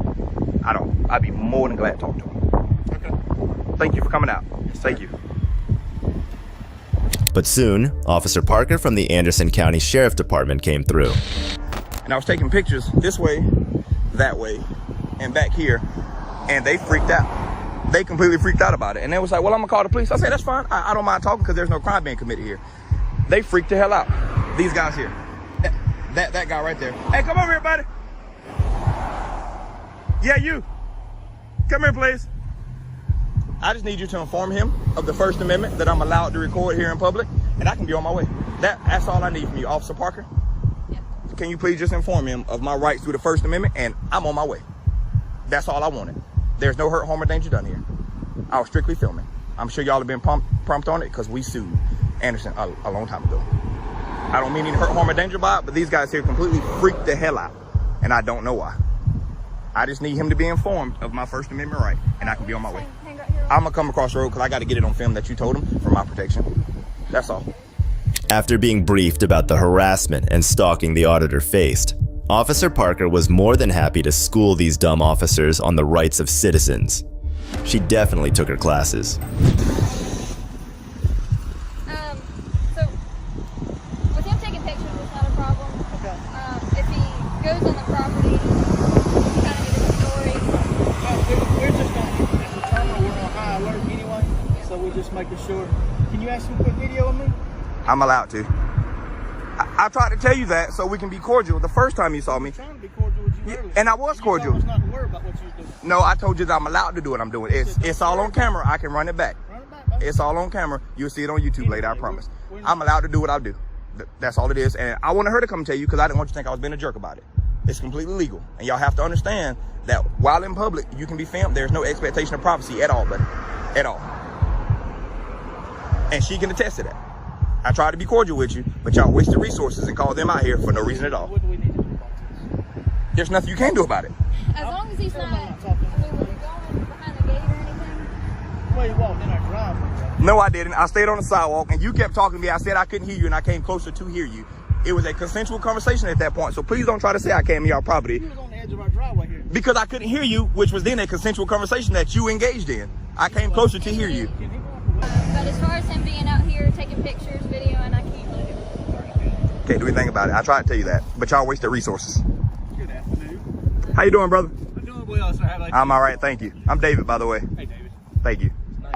I'd be more than glad to talk to him. Okay. Thank you for coming out. Yes, thank you. But soon, Officer Parker from the Anderson County Sheriff Department came through. And I was taking pictures this way, that way, and back here, and they freaked out. They completely freaked out about it. And they was like, well, I'm gonna call the police. I said, that's fine. I don't mind talking because there's no crime being committed here. They freaked the hell out. These guys here. That guy right there. Hey, come over here, buddy. Yeah, you. Come here, please. I just need you to inform him of the First Amendment that I'm allowed to record here in public, and I can be on my way. That's all I need from you, Officer Parker. Yeah. Can you please just inform him of my rights through the First Amendment, and I'm on my way. That's all I wanted. There's no hurt, harm, or danger done here. I was strictly filming. I'm sure y'all have been prompt on it because we sued Anderson a long time ago. I don't mean any hurt, harm, or danger by it, but these guys here completely freaked the hell out, and I don't know why. I just need him to be informed of my First Amendment right, and I can be on my way. I'm gonna come across the road because I got to get it on film that you told him for my protection. That's all. After being briefed about the harassment and stalking the auditor faced, Officer Parker was more than happy to school these dumb officers on the rights of citizens. She definitely took her classes. So, with him taking pictures, it's not a problem. Okay. If he goes on the property, kind of get a story. We're just on at the terminal. We're on high alert anyway, so we're just making sure. Can you ask him a quick video of me? I'm allowed to. I tried to tell you that so we can be cordial the first time you saw me. I'm trying to be cordial with you earlier. And I was cordial. You not to worry about what you're doing. No, I told you that I'm allowed to do what I'm doing. It's all on camera. I can run it back. It's all on camera. You'll see it on YouTube later, I promise. I'm allowed to do what I do. That's all it is. And I wanted her to come tell you because I didn't want you to think I was being a jerk about it. It's completely legal. And y'all have to understand that while in public, you can be filmed. There's no expectation of privacy at all, buddy. At all. And she can attest to that. I tried to be cordial with you, but y'all wasted resources and called them out here for no reason at all. What do we need to do about this? There's nothing you can do about it. As long as he's not, I mean, was he going behind the gate or anything? Well, you walked in our driveway. No, I didn't. I stayed on the sidewalk, and you kept talking to me. I said I couldn't hear you, and I came closer to hear you. It was a consensual conversation at that point, so please don't try to say I came in your property. You was on the edge of our driveway here. Because I couldn't hear you, which was then a consensual conversation that you engaged in. I came closer to hear you. But as far as him being out here taking pictures, videoing, I can't really do Can't do anything about it. I tried to tell you that, but y'all wasted resources. Good afternoon. How you doing, brother? I'm doing well, sir. How about you? I'm all right, thank you. I'm David, by the way. Hey, David. Thank you. Nice.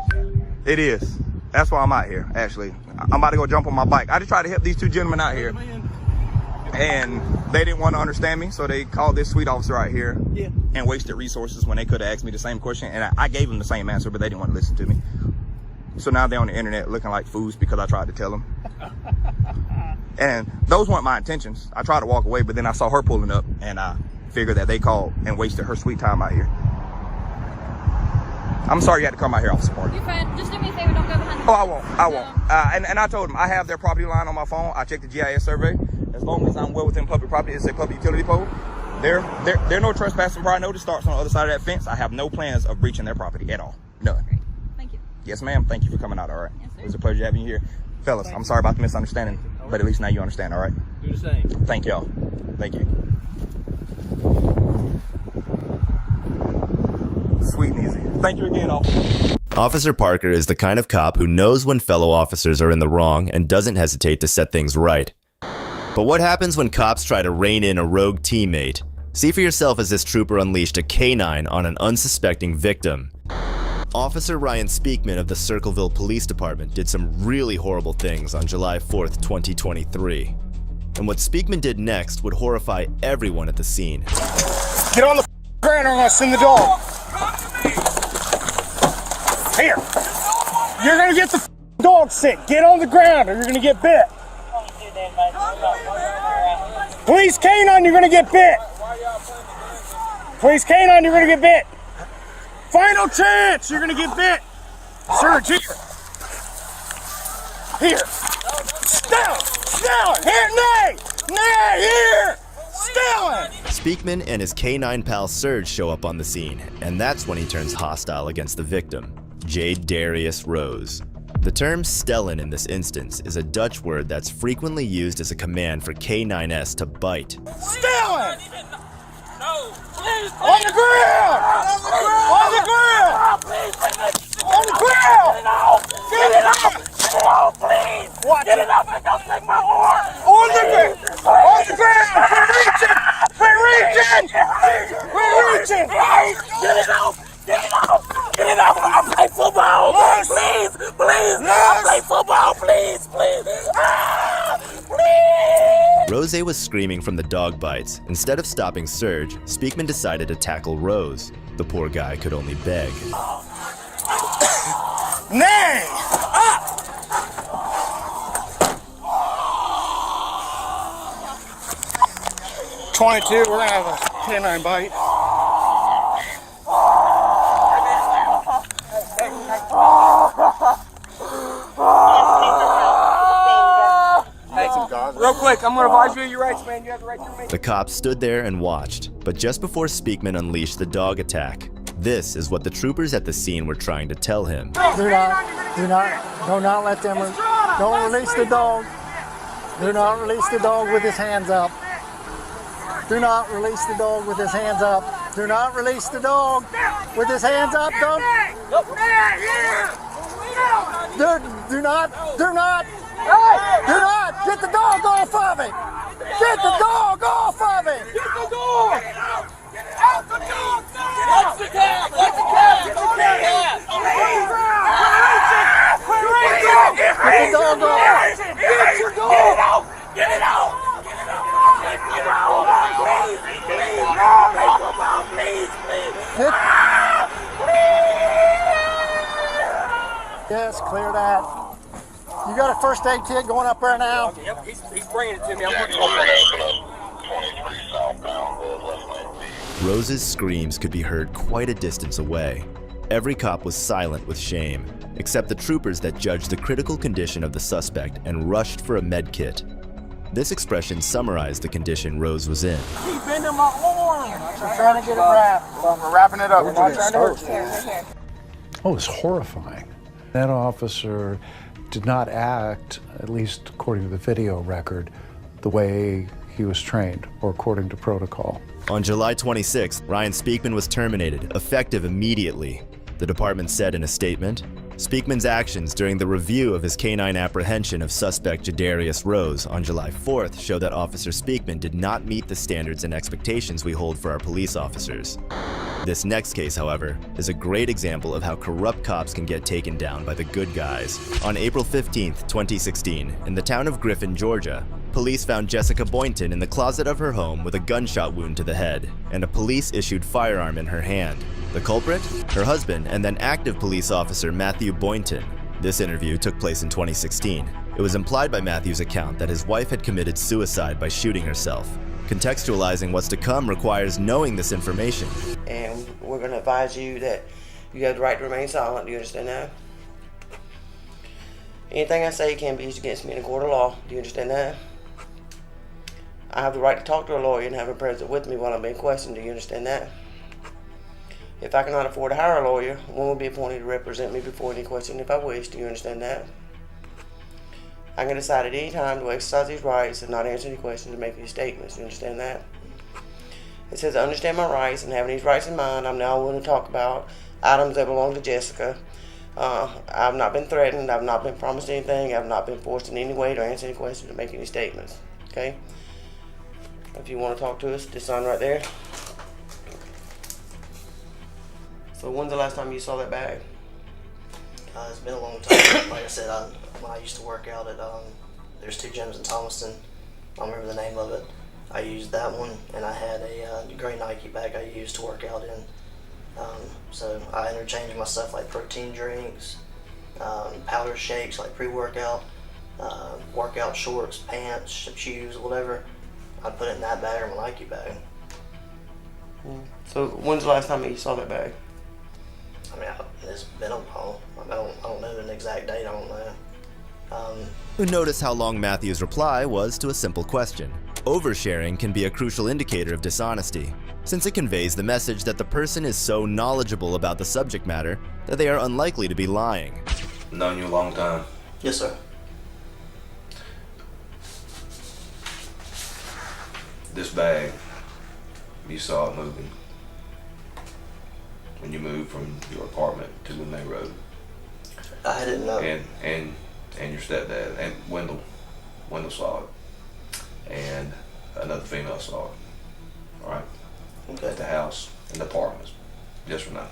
It is. That's why I'm out here, actually. I'm about to go jump on my bike. I just tried to help these two gentlemen out here. And they didn't want to understand me, so they called this sweet officer out here and wasted resources when they could have asked me the same question. And I gave them the same answer, but they didn't want to listen to me. So now they're on the internet looking like fools because I tried to tell them. And those weren't my intentions. I tried to walk away, but then I saw her pulling up, and I figured that they called and wasted her sweet time out here. I'm sorry you had to come out here, Officer Parker. You're fine. Just do me a favor, don't go behind the Oh, I won't. I won't. And I told them I have their property line on my phone. I checked the GIS survey. As long as I'm well within public property, it's a public utility pole. There no trespassing prior notice starts on the other side of that fence. I have no plans of breaching their property at all. None. Great. Thank you. Yes, ma'am. Thank you for coming out, all right? Yes, sir. It was a pleasure having you here. Fellas, I'm sorry about the misunderstanding, but at least now you understand, all right? Do the same. Thank y'all. Thank you. Sweet and easy. Thank you again, officer. Officer Parker is the kind of cop who knows when fellow officers are in the wrong and doesn't hesitate to set things right. But what happens when cops try to rein in a rogue teammate? See for yourself as this trooper unleashed a canine on an unsuspecting victim. Officer Ryan Speakman of the Circleville Police Department did some really horrible things on July 4th, 2023. And what Speakman did next would horrify everyone at the scene. Get on the ground or I'm gonna send the dog. Here. You're gonna get the dog sick. Get on the ground or you're gonna get bit. Police canine, you're gonna get bit. Police canine, you're gonna get bit. Final chance, you're gonna get bit. Surge, here. Here. Down, down, here, nay, here. Down. Speakman and his canine pal Serge show up on the scene, and that's when he turns hostile against the victim, Jade Darius Rose. The term stellen in this instance is a Dutch word that's frequently used as a command for K9S to bite. Stellen! On the ground! On the ground! On the ground! Get it up! Get it out, please! What? Get it up and don't take my horn! On the ground! On the ground! We're reaching! We're reaching! Get it out! Get it out! Get it out! I play football! Please! Please! I play football! Please! Please! Ah! Please! Rose was screaming from the dog bites. Instead of stopping Serge, Speakman decided to tackle Rose. The poor guy could only beg. Nay! 22, we're gonna have a canine bite. Real quick, I'm gonna advise you of your rights, man. You have the right to remain. The cops stood there and watched, but just before Speakman unleashed the dog attack, this is what the troopers at the scene were trying to tell him. Do not let them, don't release the dog. Do not release the dog with his hands up. Do not release the dog with his hands up. Do not release the dog with his hands up. Don't. Do not. Get the dog off of it. Get the dog off of it. Get the dog! Get out the dog! That's the cab! That's the cab! Get the cab! Get the dog off! Get your dog! Get it out! Get it out! Yes, clear that. You got a first aid kit going up there now? Yep, he's bringing it to me. I'm working on it. Rose's screams could be heard quite a distance away. Every cop was silent with shame, except the troopers that judged the critical condition of the suspect and rushed for a med kit. This expression summarized the condition Rose was in. Keep bending my arm! I'm trying to get it wrapped. We're wrapping it up. We're not trying to hurt Here. Oh, it's horrifying. That officer did not act, at least according to the video record, the way he was trained or according to protocol. On July 26th, Ryan Speakman was terminated, effective immediately. The department said in a statement, Speakman's actions during the review of his canine apprehension of suspect Jadarius Rose on July 4th show that Officer Speakman did not meet the standards and expectations we hold for our police officers. This next case, however, is a great example of how corrupt cops can get taken down by the good guys. On April 15th, 2016, in the town of Griffin, Georgia, police found Jessica Boynton in the closet of her home with a gunshot wound to the head and a police-issued firearm in her hand. The culprit? Her husband and then active police officer Matthew Boynton. This interview took place in 2016. It was implied by Matthew's account that his wife had committed suicide by shooting herself. Contextualizing what's to come requires knowing this information. And we're going to advise you that you have the right to remain silent. Do you understand that? Anything I say can be used against me in a court of law. Do you understand that? I have the right to talk to a lawyer and have him present with me while I'm being questioned. Do you understand that? If I cannot afford to hire a lawyer, one will be appointed to represent me before any question if I wish. Do you understand that? I can decide at any time to exercise these rights and not answer any questions or make any statements. Do you understand that? It says, I understand my rights, and having these rights in mind, I'm now willing to talk about items that belong to Jessica. I've not been threatened, I've not been promised anything, I've not been forced in any way to answer any questions or make any statements. Okay? If you want to talk to us, just sign right there. So when's the last time you saw that bag? It's been a long time. Like I said, when I used to work out at, there's two gyms in Thomaston. I don't remember the name of it. I used that one, and I had a gray Nike bag I used to work out in. So I interchanged my stuff like protein drinks, powder shakes like pre-workout, workout shorts, pants, shoes, whatever. I put it in that bag or my Nike bag. So when's the last time you saw that bag? I mean, it's been a while. I don't know an exact date. I don't know. Notice how long Matthew's reply was to a simple question. Oversharing can be a crucial indicator of dishonesty, since it conveys the message that the person is so knowledgeable about the subject matter that they are unlikely to be lying. Known you a long time. Yes, sir. This bag, you saw it moving when you moved from your apartment to the main road. I didn't know. And your stepdad and Wendell saw it, and another female saw it. All right. Okay. At the house, in the apartments. Yes or no?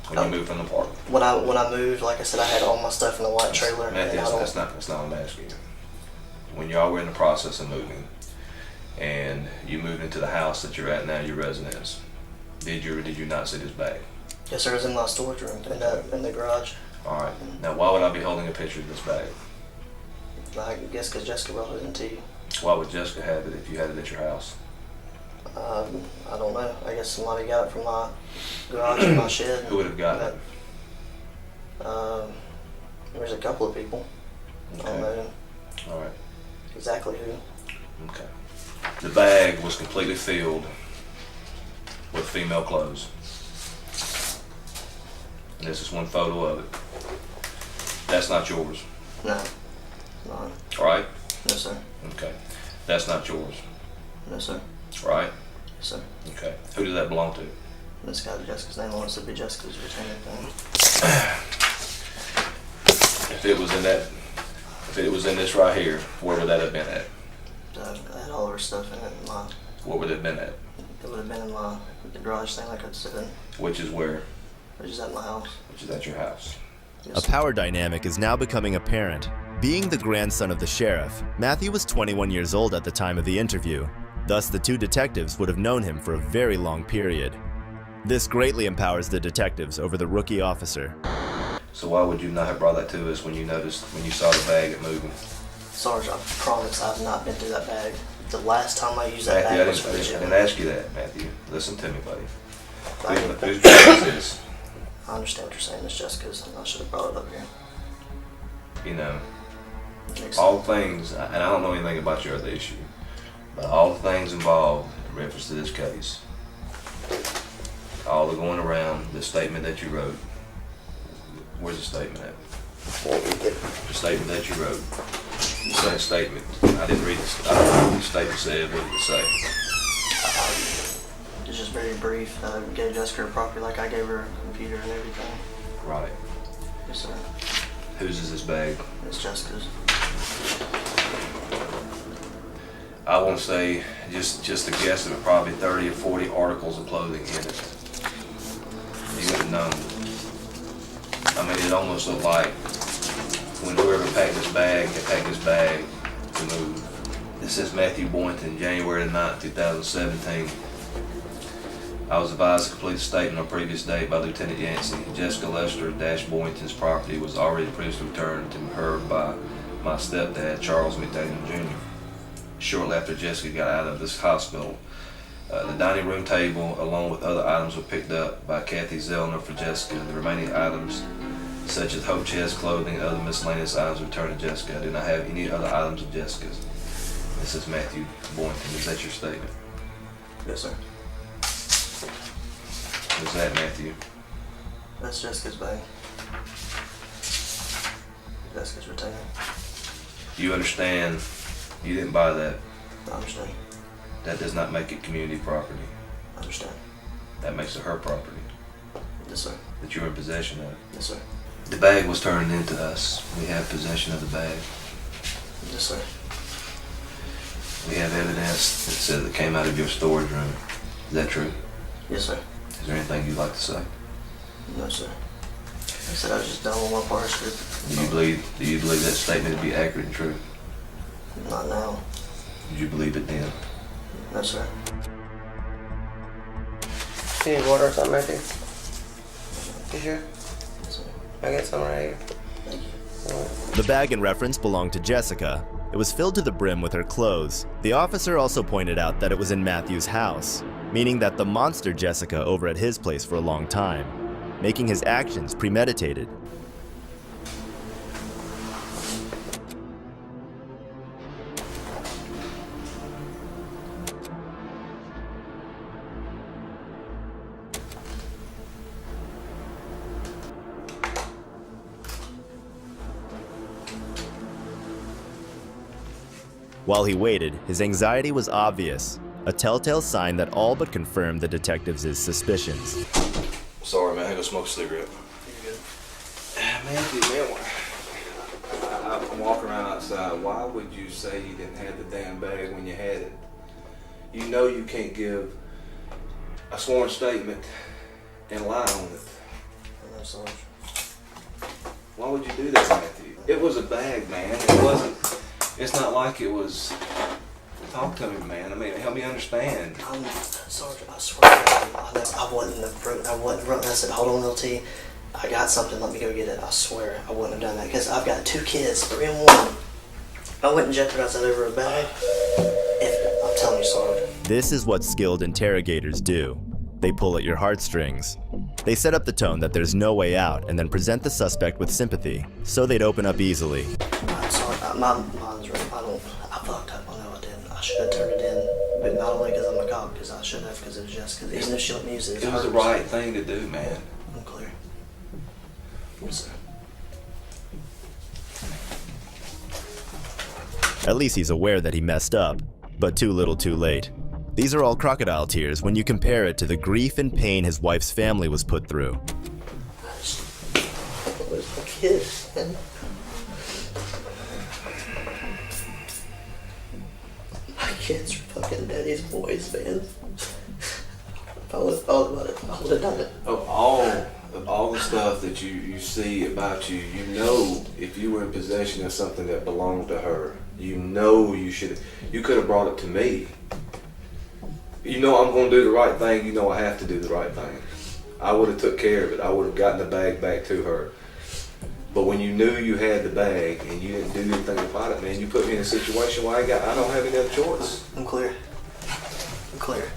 When you moved from the apartment. When I moved, like I said, I had all my stuff in the white trailer. Matthew, that's not what I'm asking you. when y'all were in the process of moving, and you moved into the house that you're at now, your residence, did you or did you not see this bag? Yes, sir. It was in my storage room in the garage. All right. Now, why would I be holding a picture of this bag? I guess because Jessica brought it into you. Why would Jessica have it if you had it at your house? I don't know. I guess somebody got it from my garage and my shed. Who would have gotten it? There's a couple of people. Okay. I don't know All right. exactly who. Okay. The bag was completely filled with female clothes. And this is one photo of it. That's not yours. No. No. All right? No, sir. Okay. That's not yours. No, sir. Right? Yes, sir. Okay. Who does that belong to? This got Jessica's name on it, so it'd be Jessica's retaining thing. If it was in this right here, where would that have been at? I had all of her stuff in it. What would it have been at? It would have been in the garage thing I could sit in. Which is where? Which is at my house. Which is at your house. A power dynamic is now becoming apparent. Being the grandson of the sheriff, Matthew was 21 years old at the time of the interview. Thus, the two detectives would have known him for a very long period. This greatly empowers the detectives over the rookie officer. So why would you not have brought that to us when you saw the bag at moving? Sarge, I promise I've not been through that bag. The last time I used that Matthew, bag was for the I gym. didn't ask you that, Matthew. Listen to me, buddy. Whose bag is this? I understand what you're saying, Miss Jessica's. I should have brought it up here. You know, all things, and I don't know anything about your other issue, but all the things involved in reference to this case, all the going around, the statement that you wrote, where's the statement at? The statement that you wrote. You said statement. I didn't read this. I don't know what the statement said. What did it say? It's just very brief. I gave Jessica her property like I gave her a computer and everything. Right. Yes, sir. Whose is this bag? It's Jessica's. I want to say, just a guess, of probably 30 or 40 articles of clothing in it. You would have known. I mean, it almost looked like when whoever packed this bag had packed this bag to move. This says Matthew Boynton, January 9th, 2017. I was advised to complete a statement on previous date by Lieutenant Yancey. Jessica Lester Boynton's property was already previously returned to her by my stepdad, Charles McDaniel Jr. Shortly after Jessica got out of this hospital, the dining room table, along with other items, were picked up by Kathy Zellner for Jessica. The remaining items, such as Hope Chest clothing and other miscellaneous items, returned to Jessica. I do not have any other items of Jessica's. This is Matthew Boynton. Is that your statement? Yes, sir. What's that, Matthew? That's Jessica's bag. Jessica's retaining. You understand you didn't buy that? I understand. That does not make it community property. I understand. That makes it her property. Yes, sir. That you're in possession of. Yes, sir. The bag was turned into us. We have possession of the bag. Yes, sir. We have evidence that says it came out of your storage room. Is that true? Yes, sir. Is there anything you'd like to say? No, sir. I said I was just done with my part script. Do you believe that statement to be accurate and true? Not now. Did you believe it then? No, sir. You need water or something, Matthew? You sure? Yes, sir. I got some right here. Thank you. The bag in reference belonged to Jessica. It was filled to the brim with her clothes. The officer also pointed out that it was in Matthew's house, meaning that the monster Jessica over at his place for a long time, making his actions premeditated. While he waited, his anxiety was obvious, a telltale sign that all but confirmed the detectives' suspicions. Sorry, man. I go smoke a cigarette. You're good. Man, I'm walking around outside. Why would you say you didn't have the damn bag when you had it? You know you can't give a sworn statement and lie on it. No, Sarge. Why would you do that, Matthew? It was a bag, man. It wasn't. It's not like it was. Talk to me, man. I mean, help me understand. Sergeant, I swear I wouldn't have wrote. I said, hold on, LT. I got something. Let me go get it. I swear I wouldn't have done that because I've got 2 kids, 3 and 1. I wouldn't jeopardize that over a bag. I'm telling you, Sergeant. This is what skilled interrogators do. They pull at your heartstrings. They set up the tone that there's no way out and then present the suspect with sympathy, so they'd open up easily. I'm sorry, mine's right. I fucked up. I know I did. I should have turned it in, but not only because I'm a cop, because I shouldn't have, because it was just, because even if she let me use it, It was the right thing to do, man. I'm clear. Yes, sir. At least he's aware that he messed up, but too little too late. These are all crocodile tears when you compare it to the grief and pain his wife's family was put through. Where's my kid, man? My kids are fucking daddy's boys, man. If I would have thought about it, I would have done it. Of all the stuff that you see about you, you know if you were in possession of something that belonged to her, you know you could have brought it to me. You know I'm going to do the right thing, you know I have to do the right thing. I would have took care of it. I would have gotten the bag back to her. But when you knew you had the bag and you didn't do anything about it, man, you put me in a situation where I don't have any other choice. I'm clear. I'm clear.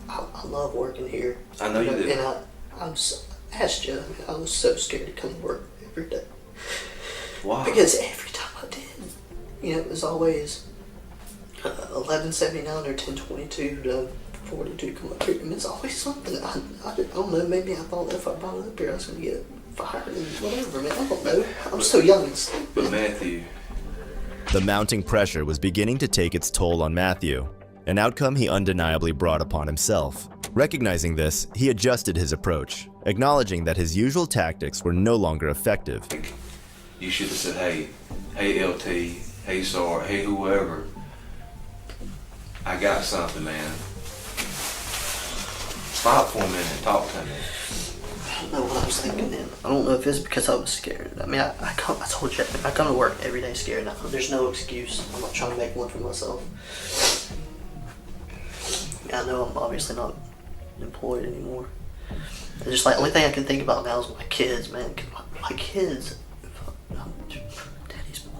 I love working here. I know you do. And I asked you, I was so scared to come to work every day. Why? Because every time I did, it was always 11:79 or 10:22 to 42 to come up here. And it's always something. I don't know, maybe I thought that if I brought it up here, I was going to get fired and whatever, man. I don't know. I'm so young and stupid. But Matthew. The mounting pressure was beginning to take its toll on Matthew, an outcome he undeniably brought upon himself. Recognizing this, he adjusted his approach, acknowledging that his usual tactics were no longer effective. You should have said, hey LT, hey Sar, hey whoever, I got something, man. Stop for a minute and talk to me. I don't know what I was thinking then. I don't know if it's because I was scared. I mean, I told you, I come to work every day scared. Now, there's no excuse. I'm not trying to make one for myself. I know I'm obviously not employed anymore. It's just like, the only thing I can think about now is my kids, man. My kids.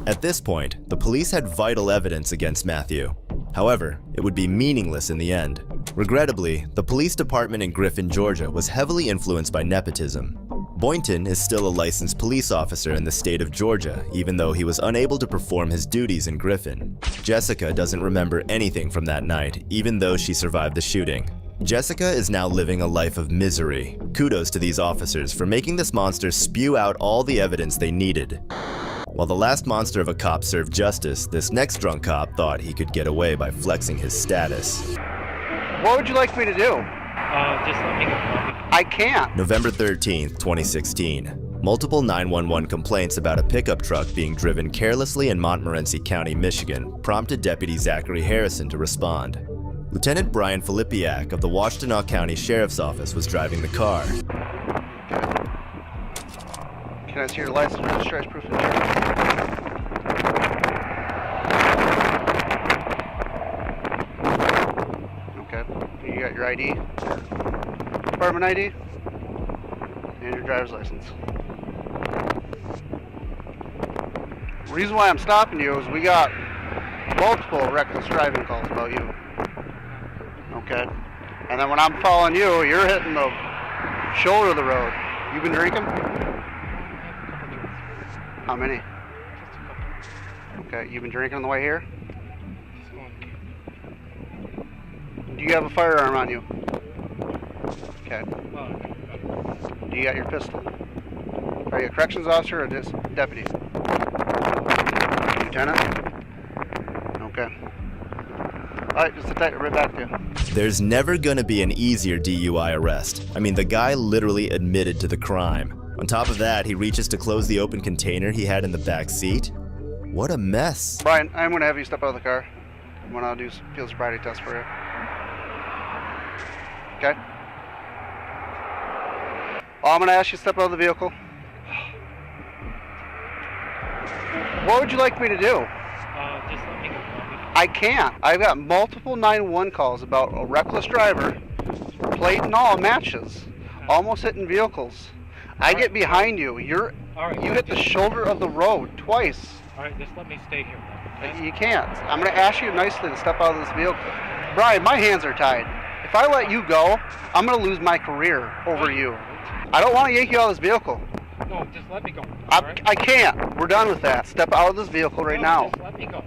At this point, the police had vital evidence against Matthew. However, it would be meaningless in the end. Regrettably, the police department in Griffin, Georgia was heavily influenced by nepotism. Boynton is still a licensed police officer in the state of Georgia, even though he was unable to perform his duties in Griffin. Jessica doesn't remember anything from that night, even though she survived the shooting. Jessica is now living a life of misery. Kudos to these officers for making this monster spew out all the evidence they needed. While the last monster of a cop served justice, this next drunk cop thought he could get away by flexing his status. What would you like me to do? Just let me go. I can't. November 13th, 2016. Multiple 911 complaints about a pickup truck being driven carelessly in Montmorency County, Michigan, prompted Deputy Zachary Harrison to respond. Lieutenant Brian Filipiak of the Washtenaw County Sheriff's Office was driving the car. Can I see your license, registration, proof of insurance? Okay. You got your ID? Department ID? And your driver's license. The reason why I'm stopping you is we got multiple reckless driving calls about you. Okay? And then when I'm following you, you're hitting the shoulder of the road. You been drinking? How many? Okay, you've been drinking on the way here? Do you have a firearm on you? Okay. Do you got your pistol? Are you a corrections officer or just deputy? Lieutenant? Okay. Alright, just take it right back to you. There's never gonna be an easier DUI arrest. I mean, the guy literally admitted to the crime. On top of that, he reaches to close the open container he had in the back seat. What a mess. Brian, I'm going to have you step out of the car when I'll do field sobriety test for you. Okay? I'm going to ask you to step out of the vehicle. What would you like me to do? Just let me go. I can't. I've got multiple 911 calls about a reckless driver, plate and all matches, almost hitting vehicles. I get behind you. You hit the shoulder of the road twice. All right, just let me stay here. You can't. I'm going to ask you nicely to step out of this vehicle. Brian, my hands are tied. If I let you go, I'm going to lose my career over you. I don't want to yank you out of this vehicle. No, just let me go. I can't. We're done with that. Step out of this vehicle right now. Just let me go.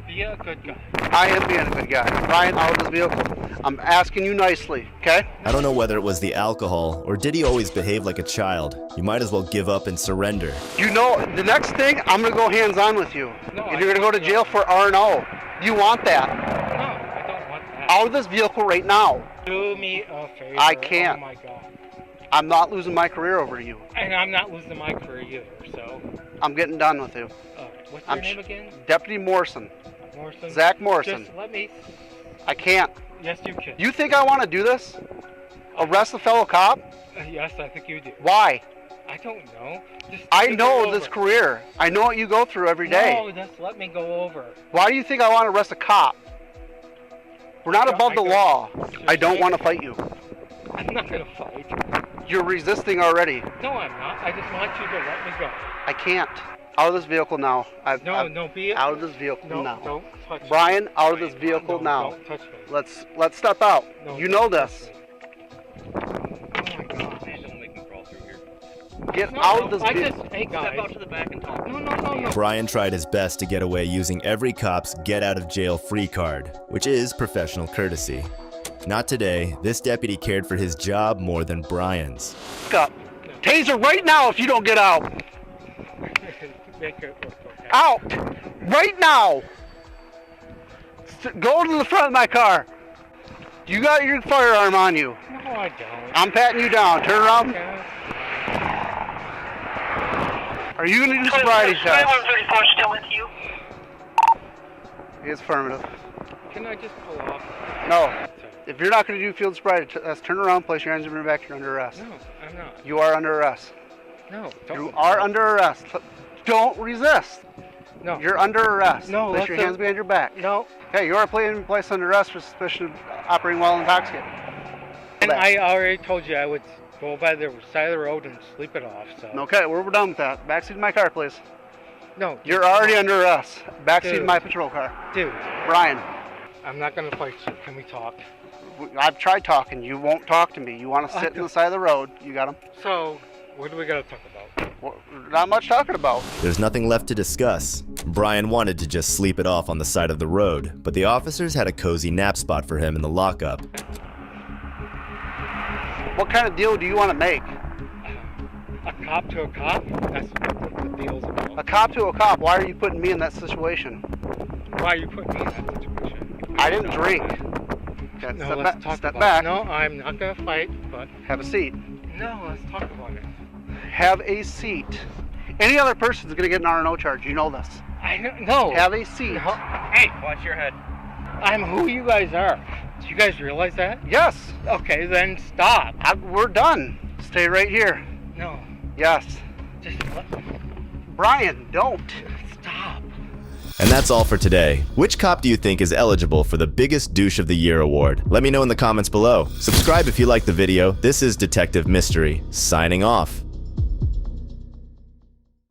Be a good guy. I am being a good guy. Brian, out of this vehicle. I'm asking you nicely, okay? I don't know whether it was the alcohol or did he always behave like a child. You might as well give up and surrender. You know, the next thing, I'm going to go hands-on with you. And you're going to go to jail for R&O. You want that? No, I don't want that. Out of this vehicle right now. Do me a favor. I can't. Oh my God. I'm not losing my career over you. And I'm not losing my career either, so. I'm getting done with you. What's your name again? Deputy Morrison. Morrison? Zach Morrison. Just let me. I can't. Yes, you can. You think I want to do this? Arrest a fellow cop? Yes, I think you do. Why? I don't know. I know this career. I know what you go through every day. No, just let me go over. Why do you think I want to arrest a cop? We're not above the law. I don't want to fight you. I'm not going to fight. You're resisting already. No, I'm not. I just want you to let me go. I can't. Out of this vehicle now. No, be it. Out of this vehicle now. Don't touch me. Brian, out of this vehicle now. Don't touch me. Let's step out. No, you know this. Get out of this vehicle. Hey guys. Step out to the back and talk. No. Brian tried his best to get away using every cop's get out of jail free card, which is professional courtesy. Not today. This deputy cared for his job more than Brian's. Taser right now if you don't get out. Out! Right now! Go to the front of my car. You got your firearm on you. No, I don't. I'm patting you down. Turn around. Are you going to do sobriety shots? Still with you? It's affirmative. Can I just pull off? No. If you're not going to do field sobriety tests, turn around, place your hands on your back, you're under arrest. No, I'm not. You are under arrest. No, You are under arrest. Don't resist. No. You're under arrest. No, place your hands behind your back. No. Hey, you are placed under arrest for suspicion of operating while intoxicated. And I already told you I would go by the side of the road and sleep it off, so. Okay, we're done with that. Backseat of my car, please. No. You're already under arrest. Backseat Dude. of my patrol car. Dude. Brian. I'm not going to fight you. Can we talk? I've tried talking. You won't talk to me. You want to sit on the side of the road. You got him? So, what do we got to talk about? Well, not much talking about. There's nothing left to discuss. Brian wanted to just sleep it off on the side of the road, but the officers had a cozy nap spot for him in the lockup. What kind of deal do you want to make? A cop to a cop? That's what the deal's about. A cop to a cop? Why are you putting me in that situation? Why are you putting me in that situation? I didn't drink. Okay, No, step let's back. talk Step about back. it. No, I'm not going to fight, but... Have a seat. No, let's talk about it. Have a seat. Any other person's going to get an R&O charge. You know this. I know. No. Have a seat. No. Hey, watch your head. I'm who you guys are. Do you guys realize that? Yes. Okay, then stop. We're done. Stay right here. No. Yes. Just let... Brian, don't. Stop. And that's all for today. Which cop do you think is eligible for the Biggest Douche of the Year award? Let me know in the comments below. Subscribe if you like the video. This is Detective Mystery, signing off.